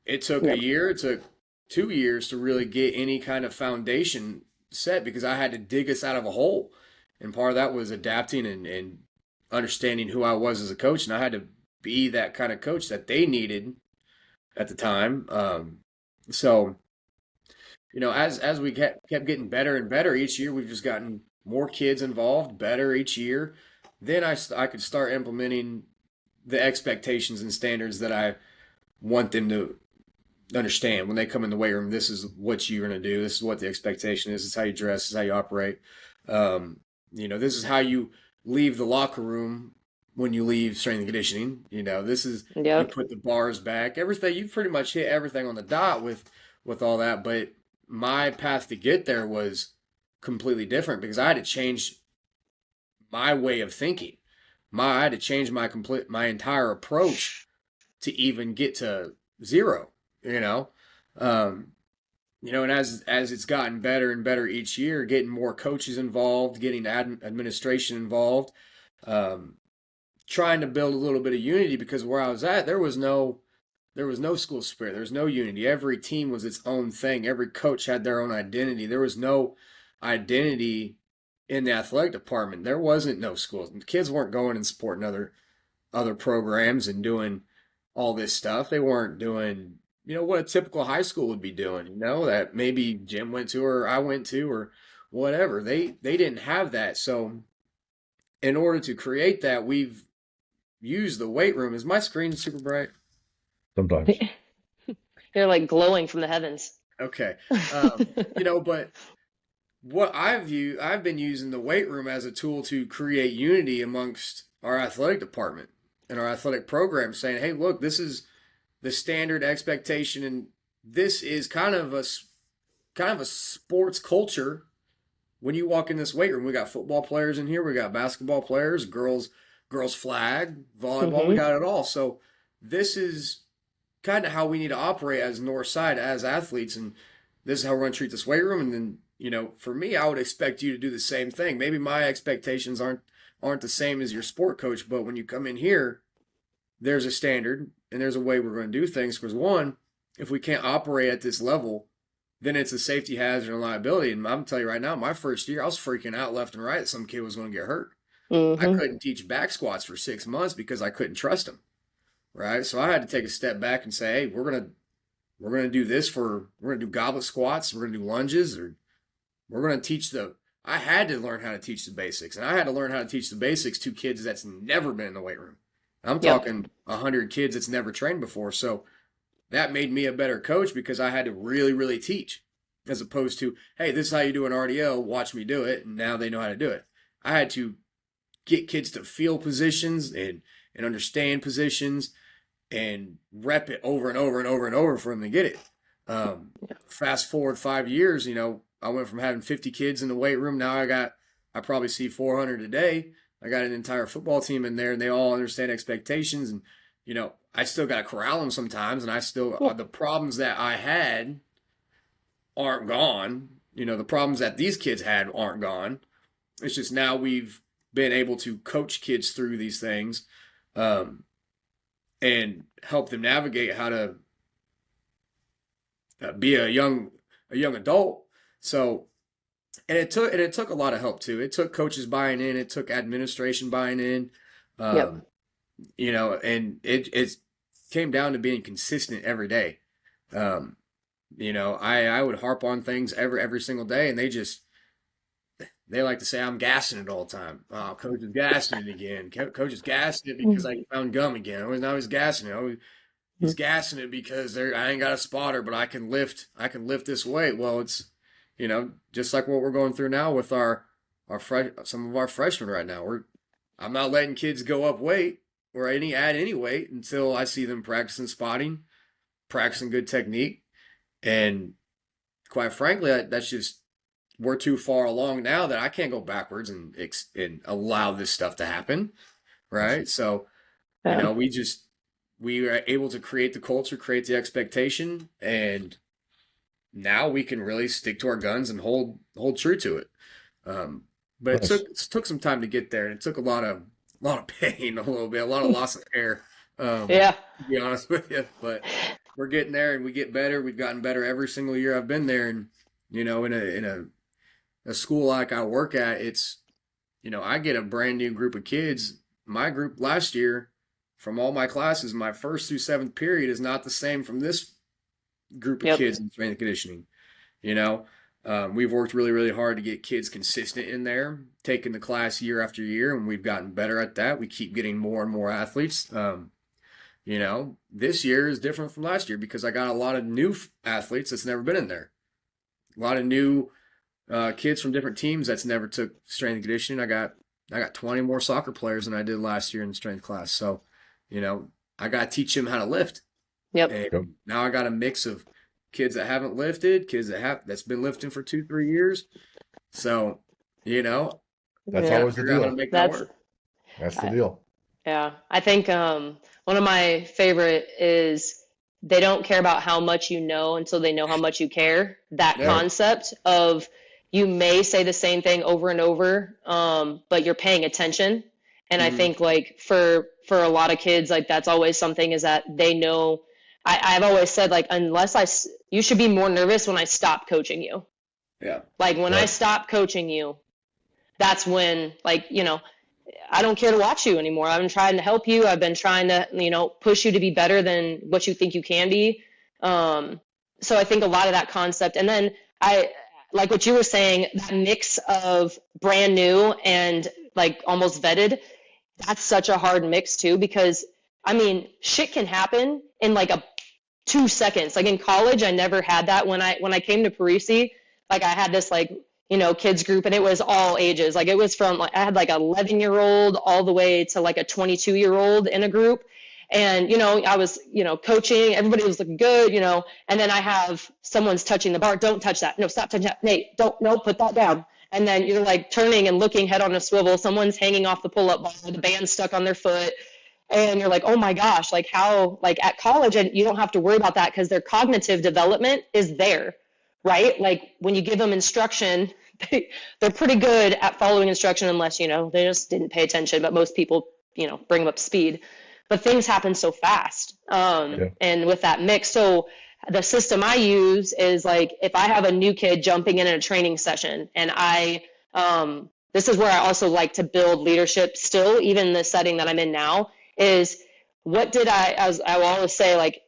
it took a year, it took 2 years to really get any kind of foundation set, because I had to dig us out of a hole. And part of that was adapting and understanding who I was as a coach. And I had to be that kind of coach that they needed at the time. As we kept getting better and better each year, we've just gotten more kids involved, better each year. Then I could start implementing the expectations and standards that I want them to understand when they come in the weight room. This is what you're going to do. This is what the expectation is. This is how you dress. This is how you operate. This is how you leave the locker room when you leave strength and conditioning. This is, you put the bars back, everything. You pretty much hit everything on the dot with all that. But my path to get there was completely different, because I had to change my way of thinking. I had to change my entire approach to even get to zero. And as it's gotten better and better each year, getting more coaches involved, getting administration involved, trying to build a little bit of unity, because where I was at, there was no school spirit. There was no unity. Every team was its own thing. Every coach had their own identity. There was no identity in the athletic department. There wasn't no schools. The kids weren't going and supporting other programs and doing all this stuff. They weren't doing, what a typical high school would be doing, that maybe Jim went to, or I went to, or whatever. They didn't have that. So in order to create that, we've use the weight room. Is my screen super bright? Sometimes. You're like glowing from the heavens. Okay. But what I've been using the weight room as a tool to create unity amongst our athletic department and our athletic program, saying, hey, look, this is the standard expectation, and this is kind of a sports culture. When you walk in this weight room, we got football players in here, we got basketball players, girls flag, volleyball, we got it all. So this is kind of how we need to operate as Northside, as athletes, and this is how we're going to treat this weight room. And then, for me, I would expect you to do the same thing. Maybe my expectations aren't the same as your sport coach, but when you come in here, there's a standard and there's a way we're going to do things. Because one, if we can't operate at this level, then it's a safety hazard and liability. And I'm telling you right now, my first year, I was freaking out left and right that some kid was going to get hurt. I couldn't teach back squats for 6 months because I couldn't trust him. Right. So I had to take a step back and say, hey, we're going to do this we're going to do goblet squats. We're going to do lunges, or we're going to teach I had to learn how to teach the basics, and I had to learn how to teach the basics to kids that's never been in the weight room. I'm talking 100 kids that's never trained before. So that made me a better coach because I had to really, really teach, as opposed to, hey, this is how you do an RDL, watch me do it, and now they know how to do it. I had to get kids to feel positions and understand positions and rep it over and over and over and over for them to get it. Fast forward 5 years, I went from having 50 kids in the weight room. Now I probably see 400 a day. I got an entire football team in there, and they all understand expectations. And, I still got to corral them sometimes, and the problems that I had aren't gone. The problems that these kids had aren't gone. It's just now we've been able to coach kids through these things, and help them navigate how to be a young adult. So, and it took a lot of help too. It took coaches buying in. It took administration buying in. And it came down to being consistent every day. I would harp on things every single day, and they like to say I'm gassing it all the time. Oh, coach is gassing it again. Coach is gassing it because I found gum again. Now he's gassing it. He's gassing it because I ain't got a spotter, but I can lift this weight. Well, it's, just like what we're going through now with some of our freshmen right now. I'm not letting kids go up weight or add any weight until I see them practicing spotting, practicing good technique. And quite frankly, that's just, we're too far along now that I can't go backwards and allow this stuff to happen. Right. So, we are able to create the culture, create the expectation, and now we can really stick to our guns and hold true to it. But it took some time to get there, and it took a lot of pain, a little bit, a lot of loss of hair. To be honest with you, but we're getting there, and we get better. We've gotten better every single year I've been there, and in a school like I work at, it's, I get a brand new group of kids. My group last year, from all my classes, my first through seventh period is not the same from this group of kids in strength and conditioning. We've worked really, really hard to get kids consistent in there, taking the class year after year, and we've gotten better at that. We keep getting more and more athletes. This year is different from last year because I got a lot of new athletes that's never been in there. A lot of new kids from different teams that's never took strength and conditioning. I got 20 more soccer players than I did last year in the strength class. So, I got to teach them how to lift. And now I got a mix of kids that haven't lifted, kids that's been lifting for 2-3 years. So, that's always the deal. That's the deal. Yeah. I think one of my favorite is they don't care about how much you know until they know how much you care. That concept of you may say the same thing over and over, but you're paying attention. And I think like for a lot of kids, like that's always something is that they know. I've always said like, you should be more nervous when I stop coaching you. Yeah. Like when I stop coaching you, that's when like, I don't care to watch you anymore. I've been trying to help you. I've been trying to, push you to be better than what you think you can be. So I think a lot of that concept, and then like what you were saying, that mix of brand new and like almost vetted, that's such a hard mix too, because I mean, shit can happen in like a 2 seconds. Like in college, I never had that. When I came to 𝗂𝗏𝗃, like I had this like, kids group, and it was all ages. Like it was from like, I had like 11-year-old all the way to like a 22-year-old in a group. And, I was, coaching, everybody was looking good, and then I have someone's touching the bar. Don't touch that. No, stop touching that. Nate, don't, no, put that down. And then you're like turning and looking head on a swivel. Someone's hanging off the pull-up bar, the band's stuck on their foot. And you're like, oh my gosh, like how, like at college, and you don't have to worry about that because their cognitive development is there, right? Like when you give them instruction, they're pretty good at following instruction unless, they just didn't pay attention. But most people, bring them up to speed. But things happen so fast. And with that mix, so the system I use is like, if I have a new kid jumping in a training session, and this is where I also like to build leadership still, even in the setting that I'm in now, is what did as I will always say, like,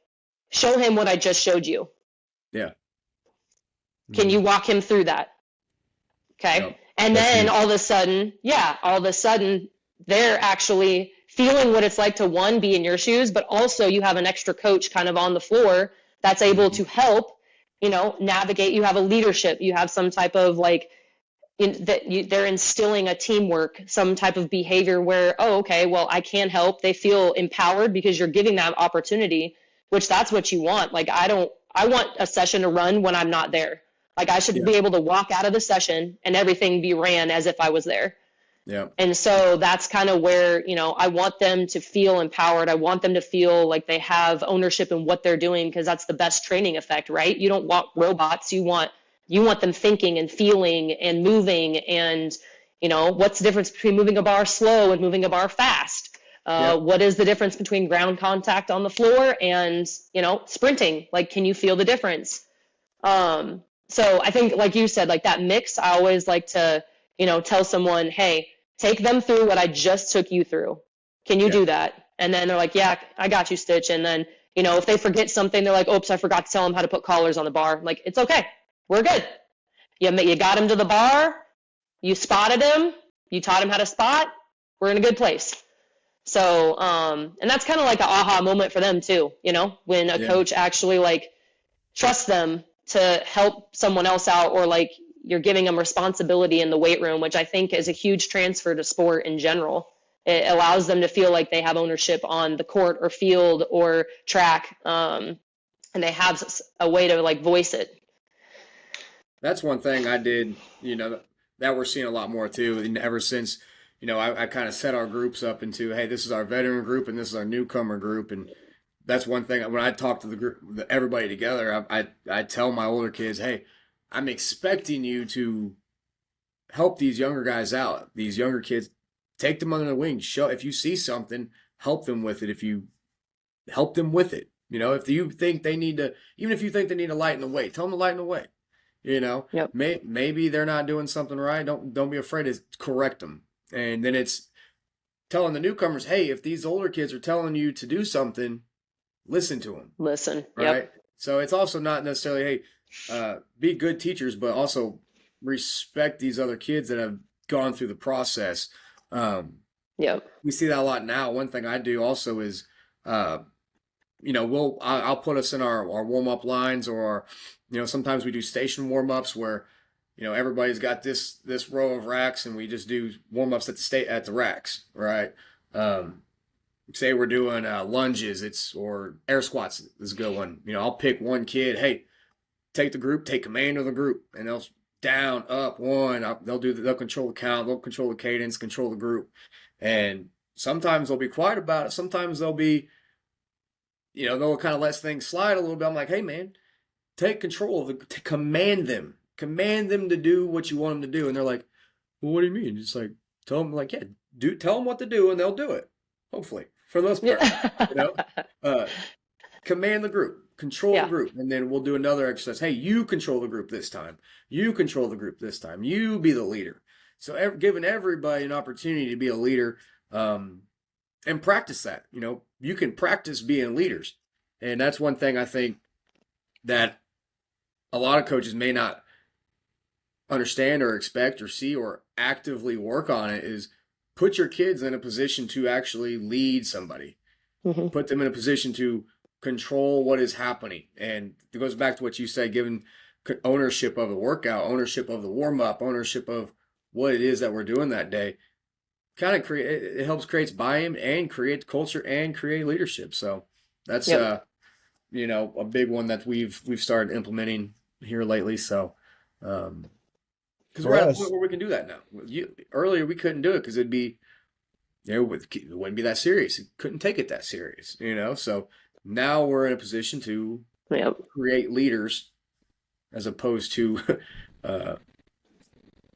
show him what I just showed you. Yeah. Can you walk him through that? Okay. Yep. And then all of a sudden they're actually feeling what it's like to, one, be in your shoes, but also you have an extra coach kind of on the floor that's able to help, navigate. You have a leadership, you have some type of like, they're instilling a teamwork, some type of behavior where, oh, okay, well, I can help. They feel empowered because you're giving them opportunity, which that's what you want. Like, I want a session to run when I'm not there. Like I should be able to walk out of the session and everything be ran as if I was there. Yeah. And so that's kind of where, I want them to feel empowered. I want them to feel like they have ownership in what they're doing, because that's the best training effect, right? You don't want robots. You want them thinking and feeling and moving. And, what's the difference between moving a bar slow and moving a bar fast? What is the difference between ground contact on the floor and, sprinting? Like, can you feel the difference? So I think, like you said, like that mix, I always like to, tell someone, hey, take them through what I just took you through. Can you do that? And then they're like, yeah, I got you, Stich. And then, if they forget something, they're like, oops, I forgot to tell them how to put collars on the bar. Like, it's okay. We're good. You got him to the bar. You spotted him. You taught him how to spot. We're in a good place. So, and that's kind of like an aha moment for them too, when a coach actually like trusts them to help someone else out, or like you're giving them responsibility in the weight room, which I think is a huge transfer to sport in general. It allows them to feel like they have ownership on the court or field or track, and they have a way to like voice it. That's one thing I did, that we're seeing a lot more too. And ever since, I kind of set our groups up into, hey, this is our veteran group and this is our newcomer group. And that's one thing when I talk to the group, everybody together, I tell my older kids, hey, I'm expecting you to help these younger guys out. These younger kids, take them under the wing. Show, if you see something, help them with it. If you help them with it, if you think they need to, even if you think they need to lighten the weight, tell them to lighten the weight. Maybe they're not doing something right. Don't be afraid to correct them. And then it's telling the newcomers, hey, if these older kids are telling you to do something, listen to them. Listen. Right. Yep. So it's also not necessarily, hey, be good teachers, but also respect these other kids that have gone through the process. We see that a lot now. One thing I do also is, I'll put us in our warm-up lines, or sometimes we do station warm-ups where, everybody's got this row of racks and we just do warm-ups at the racks, right? Say we're doing lunges, or air squats is a good one. I'll pick one kid, hey, take command of the group, and they'll down, up, one. They'll control the count, they'll control the cadence, control the group. And sometimes they'll be quiet about it. Sometimes they'll be, they'll kind of let things slide a little bit. I'm like, hey man, take control of command them to do what you want them to do. And they're like, well, what do you mean? Just like, tell them, like, tell them what to do and they'll do it. Hopefully, for the most part, command the group, control the group, and then we'll do another exercise. Hey, you control the group this time. You control the group this time. You be the leader. So giving everybody an opportunity to be a leader, and practice that. You can practice being leaders, and that's one thing I think that a lot of coaches may not understand or expect or see or actively work on it is put your kids in a position to actually lead somebody, put them in a position to control what is happening. And it goes back to what you said, giving ownership of the workout, ownership of the warm-up, ownership of what it is that we're doing that day. Kind of it helps creates buy-in and create culture and create leadership. So that's you know, a big one that we've started implementing here lately. So because we're at a point where we can do that now. Earlier we couldn't do it because it'd be, you know, it wouldn't be that serious. It couldn't take it that serious, you know. So now we're in a position to create leaders as opposed to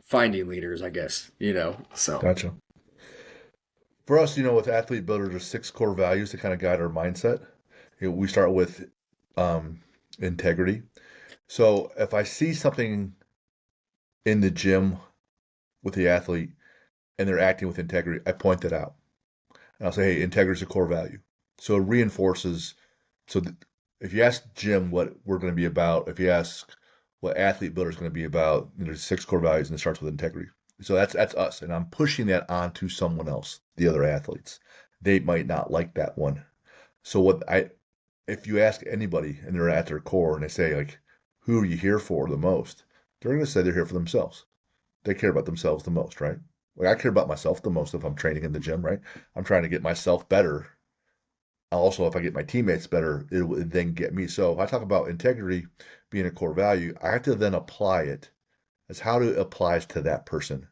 finding leaders, I guess, you know. So Gotcha. For us, you know, with Athlete Builder, there's 6 core values to kind of guide our mindset. You know, we start with integrity. So if I see something in the gym with the athlete and they're acting with integrity, I point that out. And I'll say, hey, integrity is a core value. So it reinforces. So if you ask Jim what we're going to be about, if you ask what Athlete Builder is going to be about, you know, there's 6 core values and it starts with integrity. So that's us. And I'm pushing that onto someone else, the other athletes. They might not like that one. So if you ask anybody and they're at their core and they say, like, who are you here for the most? They're going to say they're here for themselves. They care about themselves the most, right? Like, I care about myself the most if I'm training in the gym, right? I'm trying to get myself better. Also, if I get my teammates better, it will then get me. So if I talk about integrity being a core value, I have to then apply it as how it applies to that person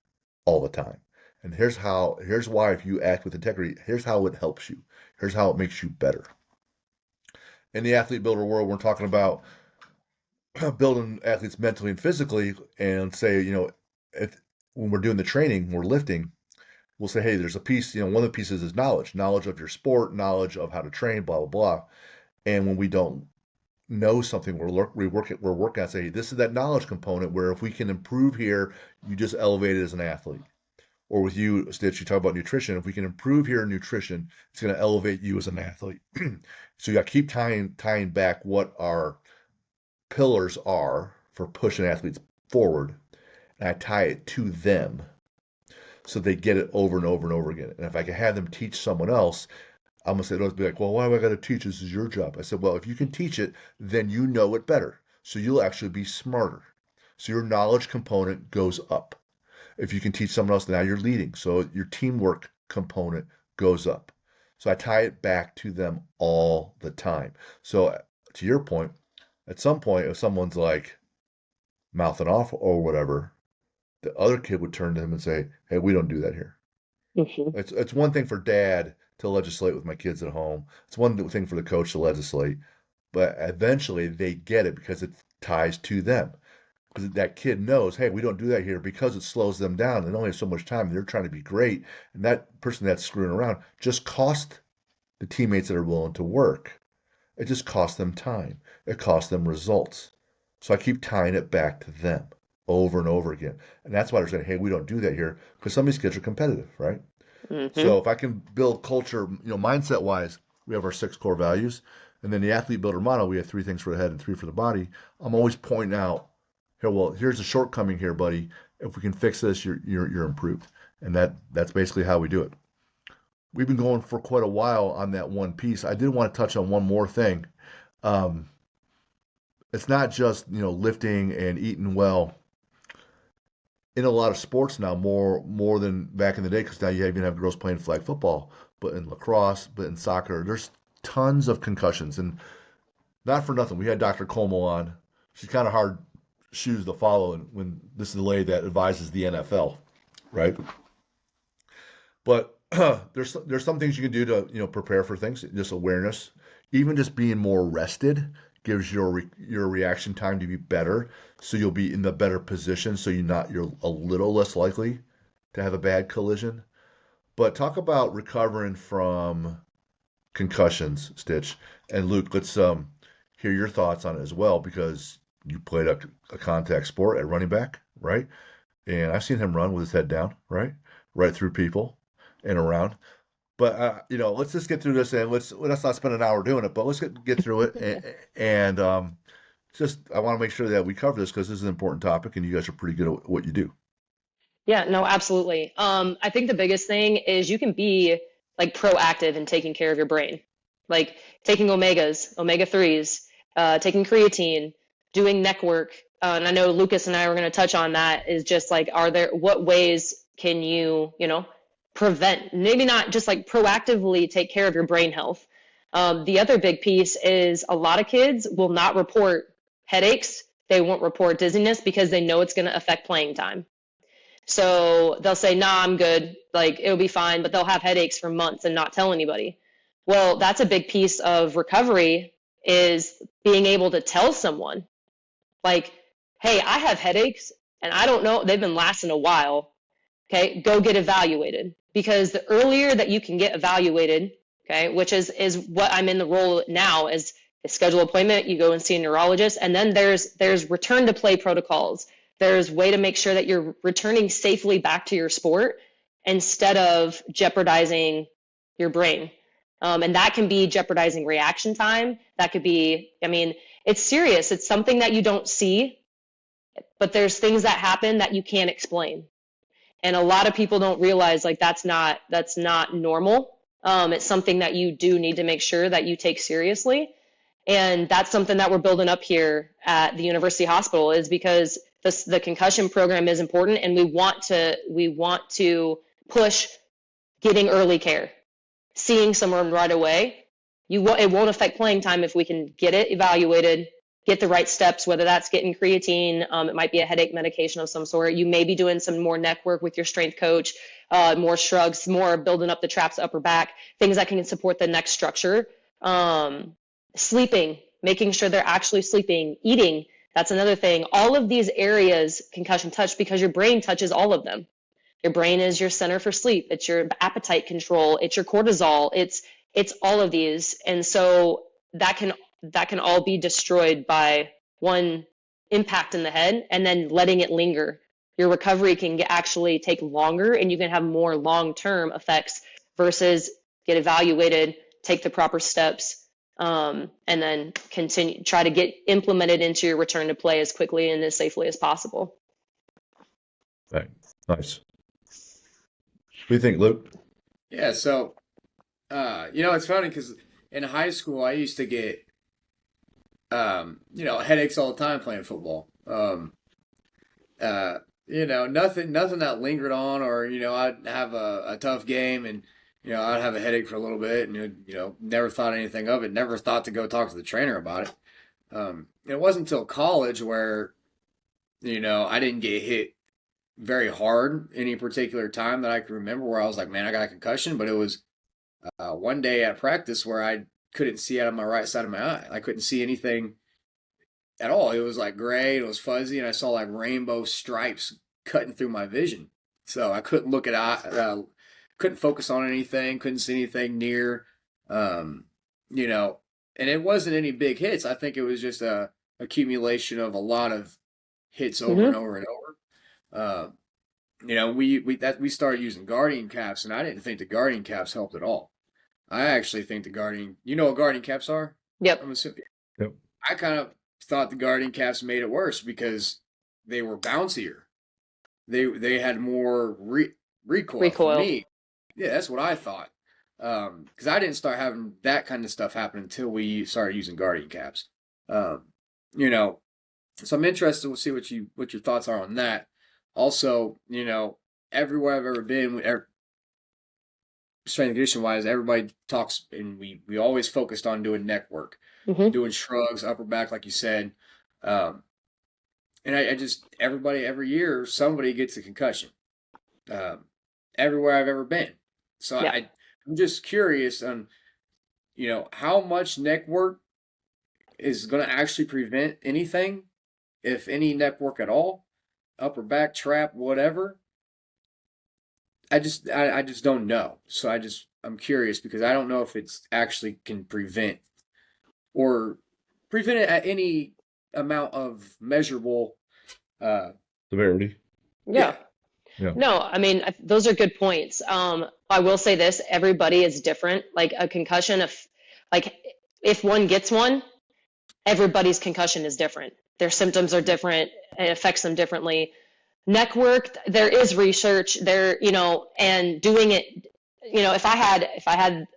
all the time. And here's why, if you act with integrity, here's how it helps you. Here's how it makes you better. In the athlete builder world, we're talking about building athletes mentally and physically, and say, you know, when we're doing the training, we're lifting, we'll say, hey, there's a piece, you know, one of the pieces is knowledge of your sport, knowledge of how to train, blah, blah, blah. And when we don't know something, we're working on, say, this is that knowledge component where if we can improve here, you just elevate it as an athlete. Or with you, Stitch, you talk about nutrition. If we can improve here in nutrition, it's going to elevate you as an athlete. So you got to keep tying back what our pillars are for pushing athletes forward, and I tie it to them so they get it over and over and over again. And if I can have them teach someone else, I'm going to say, don't be like, well, why do I got to teach? This is your job. I said, well, if you can teach it, then you know it better. So you'll actually be smarter. So your knowledge component goes up. If you can teach someone else, now you're leading. So your teamwork component goes up. So I tie it back to them all the time. So to your point, at some point, if someone's like mouthing off or whatever, the other kid would turn to him and say, hey, we don't do that here. It's one thing for dad to legislate with my kids at home. It's one thing for the coach to legislate. But eventually they get it because it ties to them. Because that kid knows, hey, we don't do that here because it slows them down. They only have so much time. They're trying to be great. And that person that's screwing around just cost the teammates that are willing to work. It just costs them time. It costs them results. So I keep tying it back to them over and over again. And that's why they're saying, hey, we don't do that here, because some of these kids are competitive, right? So if I can build culture, you know, mindset-wise, we have our 6 core values. And then the athlete builder model, we have 3 things for the head and 3 for the body. I'm always pointing out, here, well, here's a shortcoming here, buddy. If we can fix this, you're improved. And that's basically how we do it. We've been going for quite a while on that one piece. I did want to touch on one more thing. It's not just, you know, lifting and eating well. In a lot of sports now, more than back in the day, because now you even have girls playing flag football, but in lacrosse, but in soccer, there's tons of concussions. And not for nothing, we had Dr. Como on. She's kind of hard shoes to follow, and when this is the lady that advises the NFL, right? But there's some things you can do to, you know, prepare for things, just awareness. Even just being more rested gives your reaction time to be better, so you'll be in the better position, so you're a little less likely to have a bad collision. But talk about recovering from concussions, Stitch. And Luke, let's hear your thoughts on it as well, because you played a contact sport at running back, right? And I've seen him run with his head down, right through people and around. But you know, let's just get through this, and let's not spend an hour doing it, but let's get through it. And just I want to make sure that we cover this, because this is an important topic, and you guys are pretty good at what you do. Yeah, no, absolutely. I think the biggest thing is you can be like proactive in taking care of your brain, like taking omegas, omega 3s, taking creatine, doing neck work. And I know Lucas and I were going to touch on that is just like, what ways can you, prevent, maybe not just like proactively take care of your brain health. The other big piece is a lot of kids will not report headaches. They won't report dizziness because they know it's going to affect playing time. So they'll say, nah, I'm good. Like it'll be fine, but they'll have headaches for months and not tell anybody. Well, that's a big piece of recovery is being able to tell someone like, hey, I have headaches and I don't know, they've been lasting a while. Okay, go get evaluated because the earlier that you can get evaluated, okay, which is what I'm in the role now is a schedule appointment, you go and see a neurologist, and then there's return to play protocols. There's way to make sure that you're returning safely back to your sport instead of jeopardizing your brain. And that can be jeopardizing reaction time. That could be, I mean, it's serious. It's something that you don't see, but there's things that happen that you can't explain. And a lot of people don't realize like that's not normal. It's something that you do need to make sure that you take seriously. And that's something that we're building up here at the University Hospital is because the concussion program is important and we want to push getting early care, seeing someone right away. It won't affect playing time if we can get it evaluated, get the right steps, whether that's getting creatine, it might be a headache medication of some sort. You may be doing some more neck work with your strength coach, more shrugs, more building up the traps, upper back, things that can support the neck structure. Sleeping, making sure they're actually sleeping, eating. That's another thing. All of these areas concussion touch because your brain touches all of them. Your brain is your center for sleep. It's your appetite control. It's your cortisol. It's all of these. And so that can all be destroyed by one impact in the head and then letting it linger. Your recovery can actually take longer and you can have more long-term effects versus get evaluated, take the proper steps, and then try to get implemented into your return to play as quickly and as safely as possible. Okay. Nice. What do you think, Luke? Yeah, so it's funny because in high school I used to get headaches all the time playing football. Nothing that lingered on, or I'd have a tough game and I'd have a headache for a little bit, and never thought anything of it. Never thought to go talk to the trainer about it. It wasn't until college where I didn't get hit very hard any particular time that I can remember where I was like, man, I got a concussion. But it was one day at practice where I couldn't see out of my right side of my eye. I couldn't see anything at all. It was like gray, it was fuzzy, and I saw like rainbow stripes cutting through my vision. So I couldn't look at couldn't focus on anything, couldn't see anything near, and it wasn't any big hits. I think it was just a accumulation of a lot of hits over and over and over. We started using guardian caps, and I didn't think the guardian caps helped at all. I actually think the guardian, what guardian caps are? Yep. I'm assuming. Yep. I kind of thought the guardian caps made it worse because they were bouncier. They had more recoil for me. Yeah, that's what I thought. Because I didn't start having that kind of stuff happen until we started using guardian caps. So I'm interested to see what your thoughts are on that. Also, everywhere I've ever been, strength and condition wise, everybody talks, and we always focused on doing neck work, doing shrugs, upper back, like you said. And I just, everybody, every year, somebody gets a concussion. Everywhere I've ever been. So yeah. I'm just curious on, how much neck work is going to actually prevent anything, if any neck work at all, upper back, trap, whatever. I just don't know. So I'm curious because I don't know if it's actually can prevent it at any amount of measurable severity. Yeah. No, I mean, those are good points. I will say this, everybody is different. Like a concussion, if one gets one, everybody's concussion is different. Their symptoms are different. It affects them differently. Neck work, there is research there, and doing it, if I had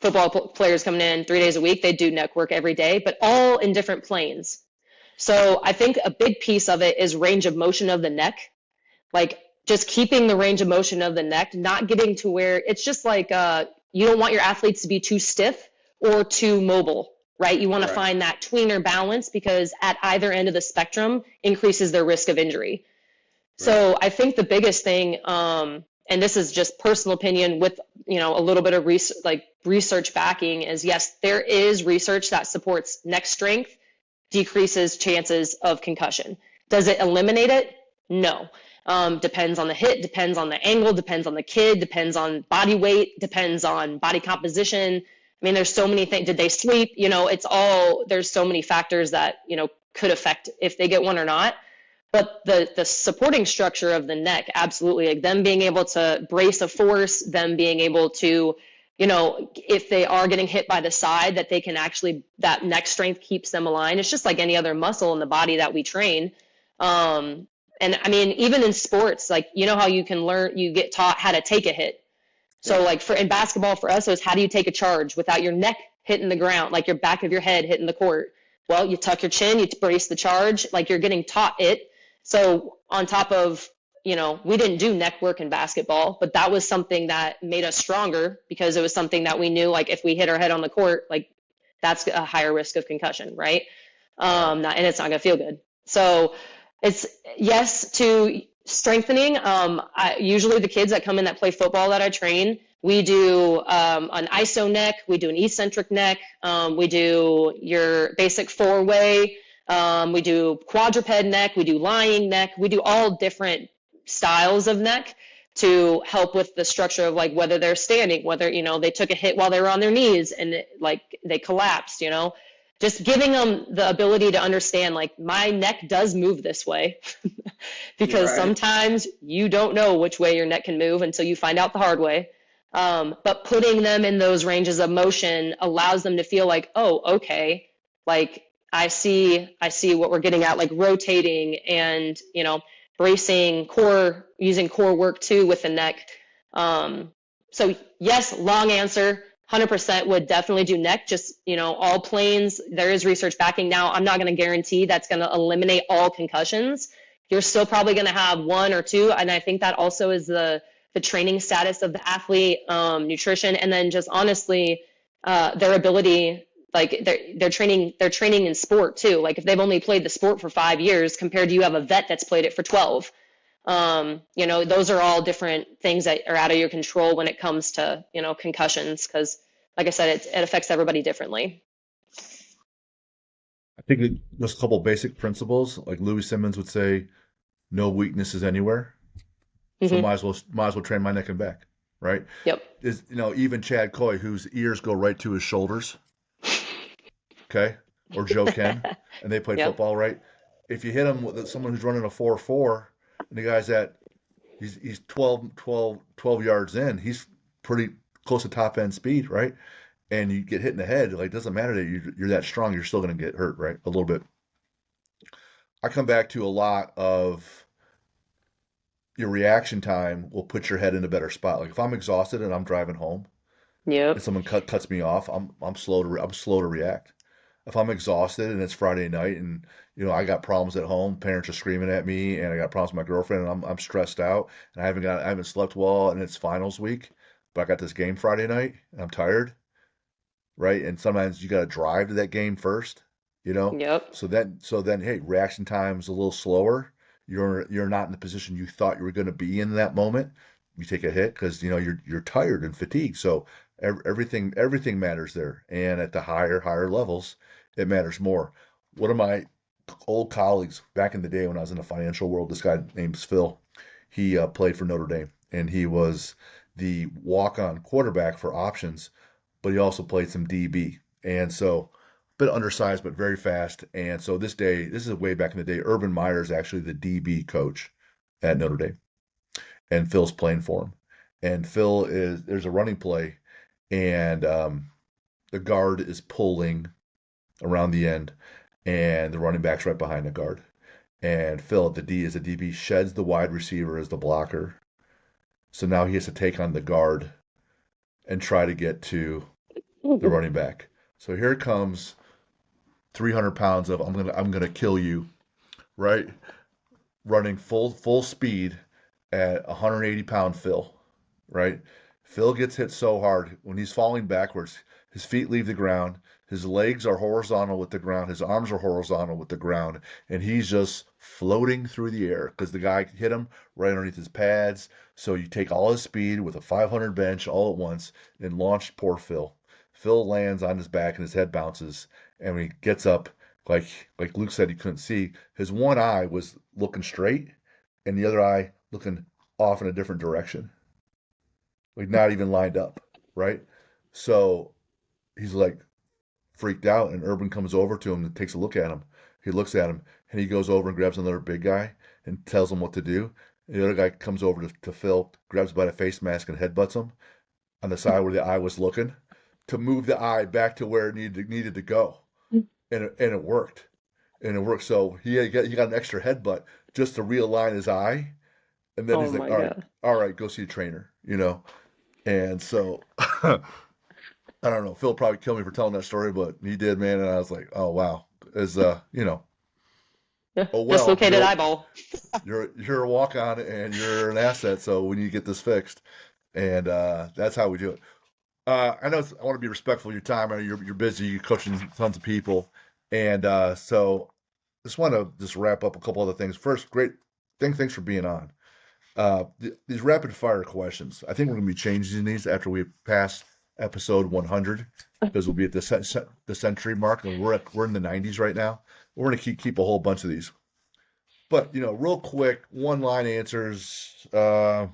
football players coming in 3 days a week, they'd do neck work every day, but all in different planes. So I think a big piece of it is range of motion of the neck, like just keeping the range of motion of the neck, not getting to where it's just like you don't want your athletes to be too stiff or too mobile, right? You want to find that tweener balance, because at either end of the spectrum increases their risk of injury. So I think the biggest thing, and this is just personal opinion with, a little bit of research backing, is yes, there is research that supports neck strength decreases chances of concussion. Does it eliminate it? No. Depends on the hit, depends on the angle, depends on the kid, depends on body weight, depends on body composition. I mean, there's so many things. Did they sleep? There's so many factors that, could affect if they get one or not. But the supporting structure of the neck, absolutely, like them being able to brace a force, them being able to, if they are getting hit by the side, that they can actually, that neck strength keeps them aligned. It's just like any other muscle in the body that we train. And I mean, even in sports, like, how you can learn, you get taught how to take a hit. So like in basketball for us, it was how do you take a charge without your neck hitting the ground, like your back of your head hitting the court? Well, you tuck your chin, you brace the charge, like you're getting taught it. So on top of, we didn't do neck work in basketball, but that was something that made us stronger, because it was something that we knew, like if we hit our head on the court, like that's a higher risk of concussion, right? And it's not going to feel good. So it's yes to strengthening. Usually the kids that come in that play football that I train, we do an iso neck, we do an eccentric neck, we do your basic four-way, we do quadruped neck, we do lying neck, we do all different styles of neck to help with the structure of like whether they're standing, whether, they took a hit while they were on their knees and they collapsed, just giving them the ability to understand, like, my neck does move this way because sometimes you don't know which way your neck can move until you find out the hard way. But putting them in those ranges of motion allows them to feel like, oh, okay, like I see what we're getting at, like rotating and, bracing core, using core work too with the neck. So yes, long answer, 100% would definitely do neck, just, all planes, there is research backing. Now, I'm not going to guarantee that's going to eliminate all concussions. You're still probably going to have one or two. And I think that also is the training status of the athlete, nutrition, and then just honestly, their ability, like they're training in sport too. Like if they've only played the sport for 5 years compared to you have a vet that's played it for 12. Those are all different things that are out of your control when it comes to, concussions. Cause like I said, it affects everybody differently. I think there's a couple basic principles, like 𝗬𝗎 would say, no weaknesses anywhere. So might as well train my neck and back, right? Yep. Even Chad Coy, whose ears go right to his shoulders, okay, or Joe Ken, and they played football, right? If you hit him with someone who's running a 4.4, and the guy's he's 12 yards in, he's pretty close to top end speed, right? And you get hit in the head, like, it doesn't matter that you're that strong, you're still going to get hurt, right? A little bit. I come back to a lot of your reaction time will put your head in a better spot. Like if I'm exhausted and I'm driving home, and someone cuts me off, I'm slow to react. If I'm exhausted and it's Friday night and I got problems at home, parents are screaming at me, and I got problems with my girlfriend, and I'm stressed out, and I haven't slept well, and it's finals week, but I got this game Friday night and I'm tired, right? And sometimes you got to drive to that game first, Yep. So then, hey, reaction time's a little slower. You're not in the position you thought you were going to be in that moment. You take a hit because you're tired and fatigued. So everything matters there, and at the higher levels, it matters more. One of my old colleagues back in the day when I was in the financial world, this guy named Phil, he played for Notre Dame, and he was the walk-on quarterback for options, but he also played some DB, and so bit undersized but very fast. And so this is way back in the day, Urban Meyer is actually the DB coach at Notre Dame, and Phil's playing for him. And there's a running play, and the guard is pulling around the end, and the running back's right behind the guard. And Phil, the D is a DB, sheds the wide receiver as the blocker. So now he has to take on the guard and try to get to the running back. So here comes 300 pounds of I'm gonna kill you, right? Running full speed at 180-pound Phil, right? Phil gets hit so hard when he's falling backwards, his feet leave the ground, his legs are horizontal with the ground, his arms are horizontal with the ground, and he's just floating through the air because the guy hit him right underneath his pads. So you take all his speed with a 500 bench all at once and launch poor Phil. Phil lands on his back and his head bounces, and when he gets up, like Luke said, he couldn't see. His one eye was looking straight, and the other eye looking off in a different direction, like not even lined up, right? So he's like freaked out, and Urban comes over to him and takes a look at him. He looks at him, and he goes over and grabs another big guy and tells him what to do. And the other guy comes over to Phil, grabs by the face mask and headbutts him on the side where the eye was looking to move the eye back to where it needed to go. And it worked. And it worked. So he got an extra headbutt just to realign his eye. And then he's like, all right, go see a trainer, you know? And so I don't know. Phil probably killed me for telling that story, but he did, man. And I was like, oh, wow. As, you know. Oh, well. Dislocated eyeball. You're a walk-on and you're an asset, so we need to get this fixed. And that's how we do it. I know I want to be respectful of your time. I know you're busy. You're coaching tons of people. And so just want to just wrap up a couple other things. First, thanks for being on. These rapid-fire questions, I think we're going to be changing these after we pass episode 100 because we'll be at the century mark, and we're in the 90s right now. We're going to keep a whole bunch of these. But, you know, real quick, one-line answers when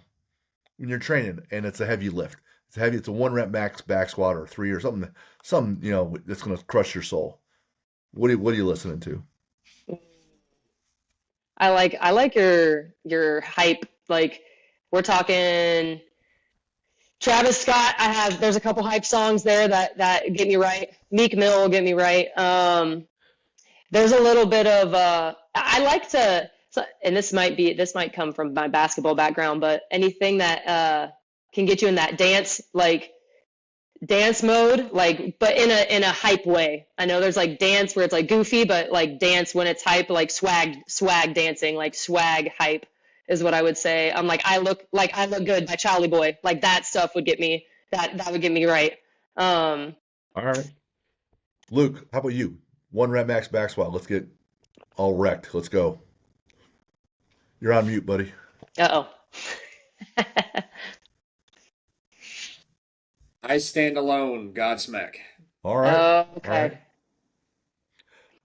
you're training, and it's a heavy lift. It's a 1 rep max back squat or 3 or something, you know, that's going to crush your soul. What are you listening to? I like your hype. Like, we're talking Travis Scott. There's a couple hype songs there that get me right. Meek Mill will get me right. There's a little bit of I like to, and this might come from my basketball background, but anything that can get you in that dance mode, like, but in a hype way. I know there's like dance where it's like goofy, but like dance when it's hype, like swag dancing, like swag hype is what I would say. I'm like, I look good by Charlie Boy. Like that stuff would get me, that would get me right. All right. Luke, how about you? 1 rep max back squat. Let's get all wrecked. Let's go. You're on mute, buddy. Uh-oh. I Stand Alone, Godsmack. All right. Okay.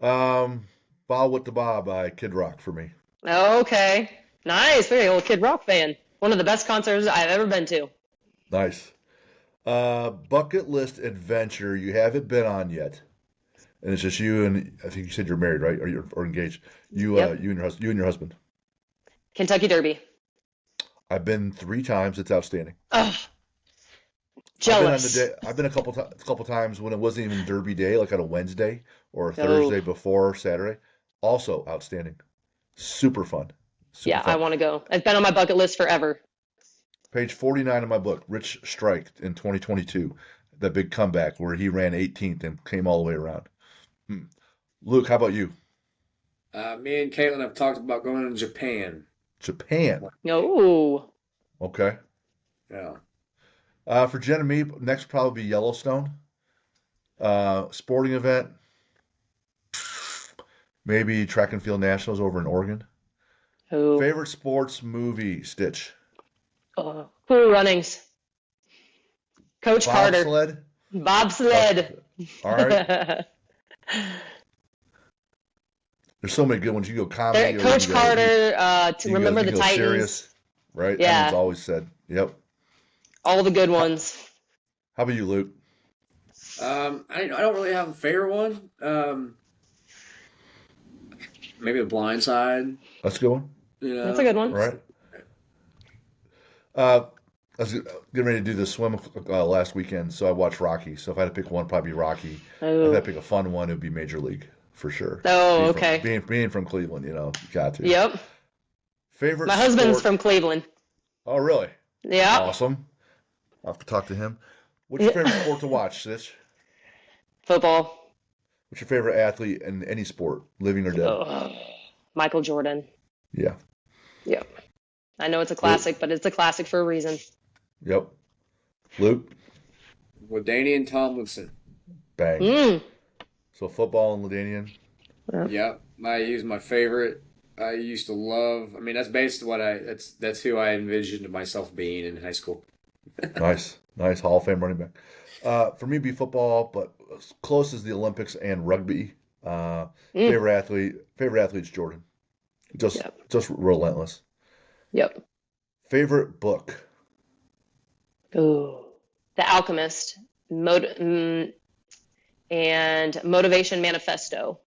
All right. Bow with the Bob by Kid Rock for me. Okay. Nice. Very old Kid Rock fan. One of the best concerts I've ever been to. Nice. Bucket list adventure you haven't been on yet, and it's just you and I think you said you're married, right? Or engaged. Yep. You and your husband. Kentucky Derby. I've been 3 times. It's outstanding. Ugh. Jealous. I've been a couple times when it wasn't even Derby day, like on a Wednesday or a Thursday before Saturday. Also outstanding. Super fun. Super fun. I want to go. It's been on my bucket list forever. Page 49 of my book, Rich Strike in 2022, that big comeback where he ran 18th and came all the way around. Luke, how about you? Me and Kayln have talked about going to Japan. Japan. Oh. Okay. Yeah. For Jen and me, next probably be Yellowstone. Sporting event. Maybe track and field nationals over in Oregon. Oh. Favorite sports movie, Stitch? Cool Runnings. Coach Carter. Bobsled. All right. There's so many good ones. You go comedy. Coach Carter. Remember the Titans. Serious, right? Yeah. That one's always said. Yep. All the good ones. How about you, Luke? I don't really have a favorite one. Maybe The Blind Side. That's a good one. You know? That's a good one. All right. I was getting ready to do the swim last weekend, so I watched Rocky. So if I had to pick one, probably Rocky. Oh. If I had to pick a fun one, it would be Major League. for sure. Oh, okay. Being from Cleveland, you got to. Yep. Favorite My husband's sport? from Cleveland. Oh, really? Yeah. Awesome. I'll have to talk to him. What's your favorite sport to watch, Stitch? Football. What's your favorite athlete in any sport, living or dead? Oh, Michael Jordan. Yeah. Yep. I know it's a classic, but it's a classic for a reason. Yep. Luke? LaDainian Tomlinson. Bang. So football and LaDainian? Yep. He's my favorite. I used to love. I mean, that's based what that's who I envisioned myself being in high school. Nice Hall of Fame running back. For me, it'd be football, but as close as the Olympics and rugby. Favorite athlete's Jordan. Just relentless. Yep. Favorite book. Ooh, The Alchemist, and Motivation Manifesto.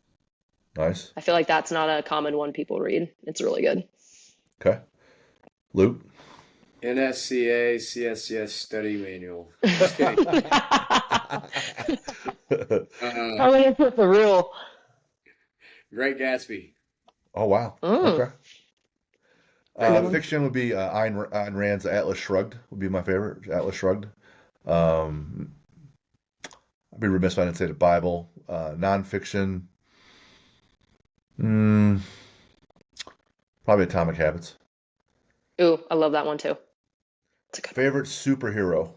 Nice. I feel like that's not a common one people read. It's really good. Okay. Luke. 𝗫𝗫CA CSCS Study Manual. Just kidding. How many put the real? Great Gatsby. Oh, wow. Okay. Fiction would be Ayn Rand's Atlas Shrugged would be my favorite. Atlas Shrugged. I'd be remiss if I didn't say the Bible. Nonfiction. Probably Atomic Habits. Ooh, I love that one too. It's a good Favorite superhero.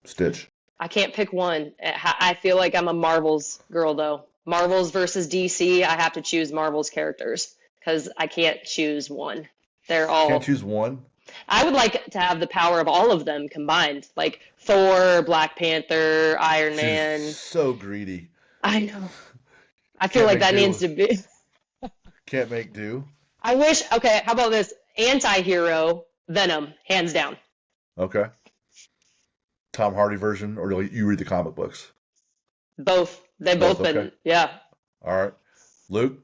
Stitch. I can't pick one. I feel like I'm a Marvel's girl though. Marvel's versus DC. I have to choose Marvel's characters because I can't choose one. They're all. Can't choose one. I would like to have the power of all of them combined, like Thor, Black Panther, Iron Man. So greedy. I know. I feel like that needs to be. Can't make do. I wish. Okay, how about this? Anti-hero, Venom, hands down. Okay. Tom Hardy version, or you read the comic books? Both. They've both been. Okay. Yeah. All right. Luke?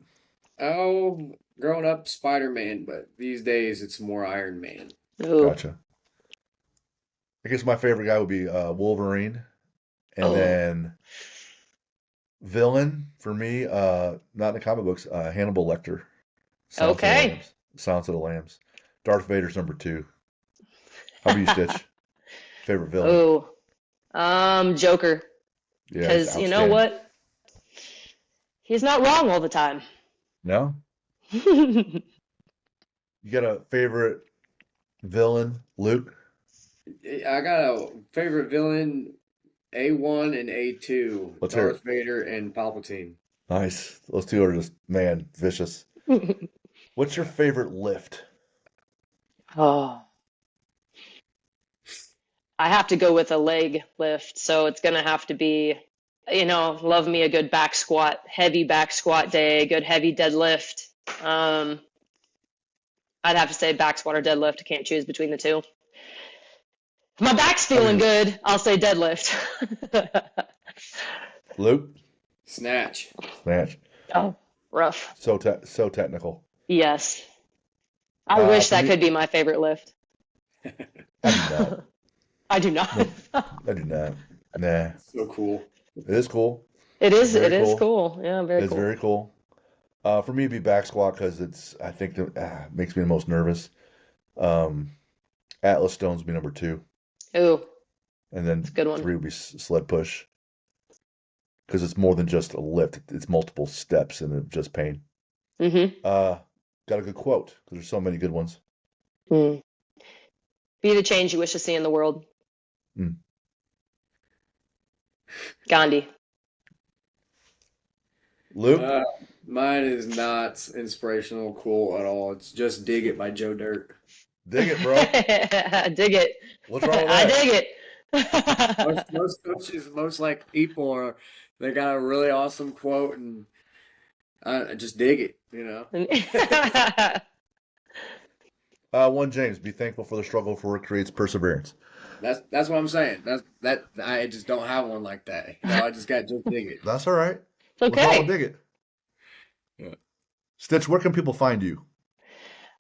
Oh, growing up, Spider-Man, but these days it's more Iron Man. Ooh. Gotcha. I guess my favorite guy would be Wolverine. And then villain for me, not in the comic books, Hannibal Lecter. Okay. Silence of the Lambs. Darth Vader's number 2. How about you, Stitch? Favorite villain? Oh, Joker. Yeah, Because you know what? He's not wrong all the time. No? You got a favorite villain, Luke? I got a favorite villain, A1 and A2. Let's hear Darth Vader and Palpatine. Nice. Those two are just, man, vicious. What's your favorite lift? Oh. I have to go with a leg lift, so it's going to have to be, love me a good back squat, heavy back squat day, good heavy deadlift. I'd have to say back squat or deadlift. I can't choose between the two. If my back's feeling good, I'll say deadlift. Luke? Snatch. Oh, rough. So technical. Yes. I wish that could be my favorite lift. I do not. I do not. I do not. Nah. So cool. It is cool. It is Very cool. Yeah, very cool. It's very cool. For me, it'd be back squat because I think that makes me the most nervous. Atlas Stones would be number 2. Ooh. And then good one. 3 would be sled push. Because it's more than just a lift. It's multiple steps and it's just pain. Mm-hmm. Got a good quote because there's so many good ones. Be the change you wish to see in the world. Gandhi. Luke? Mine is not inspirational cool at all. It's Just Dig It by Joe Dirt. Dig it, bro. Dig it. What's wrong with I that? dig it. Most coaches, most like people they got a really awesome quote and I just dig it, One James, be thankful for the struggle, for it creates perseverance. That's what I'm saying. That I just don't have one like that. I just got Just Dig It. That's all right. It's okay. What's wrong with dig it? Yeah. Stitch, where can people find you?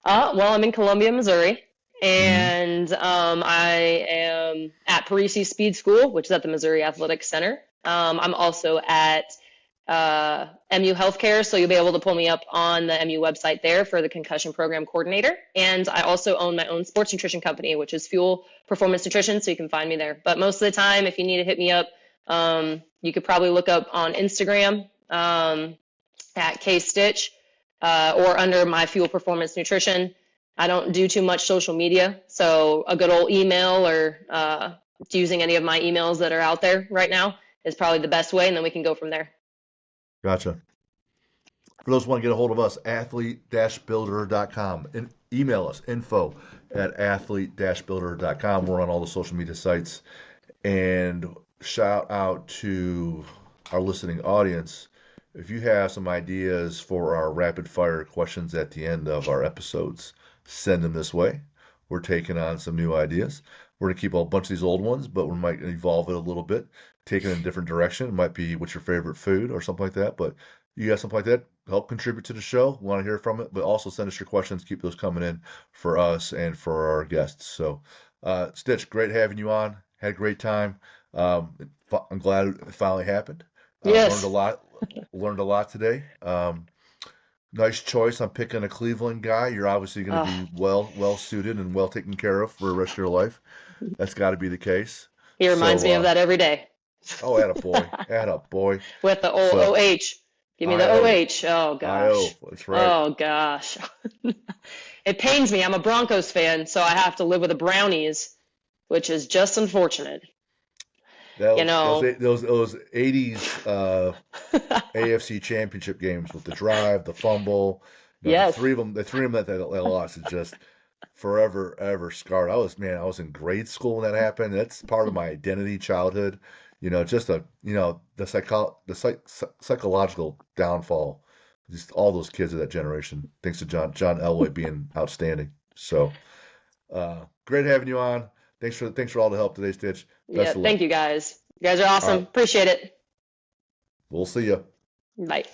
Well, I'm in Columbia, Missouri, and I am at 𝗶𝗶𝗶𝗀𝗀 Speed School, which is at the Missouri Athletic Center. I'm also at MU Healthcare, so you'll be able to pull me up on the MU website there for the concussion program coordinator. And I also own my own sports nutrition company, which is Fuel Performance Nutrition, so you can find me there. But most of the time, if you need to hit me up, you could probably look up on Instagram at 𝗀𝗱𝗃 or under my Fuel Performance Nutrition. I don't do too much social media, so a good old email or using any of my emails that are out there right now is probably the best way, and then we can go from there. Gotcha. For those who want to get a hold of us, athlete-builder.com, and email us, info@athlete-builder.com. We're on all the social media sites. And shout out to our listening audience. If you have some ideas for our rapid fire questions at the end of our episodes, send them this way. We're taking on some new ideas. We're going to keep a bunch of these old ones, but we might evolve it a little bit, take it in a different direction. It might be what's your favorite food or something like that. But you got something like that, help contribute to the show. We want to hear from it, but also send us your questions. Keep those coming in for us and for our guests. So, Stich, great having you on. Had a great time. I'm glad it finally happened. Yes. Learned a lot today. Nice choice on picking a Cleveland guy. You're obviously going to be well suited and well taken care of for the rest of your life. That's got to be the case. He reminds me of that every day. Oh, attaboy. With the old OH. Give me the OH. Oh, gosh. That's right. Oh, gosh. It pains me. I'm a Broncos fan, so I have to live with the Brownies, which is just unfortunate. Those 80s AFC Championship games with the drive, the fumble. Yes. The three of them that lost is just forever, ever scarred. I was in grade school when that happened. That's part of my identity, childhood. Just the psychological downfall. Just all those kids of that generation. Thanks to John Elway being outstanding. So, great having you on. Thanks for all the help today, Stich. Thank you guys. You guys are awesome. Appreciate it. We'll see you. Bye.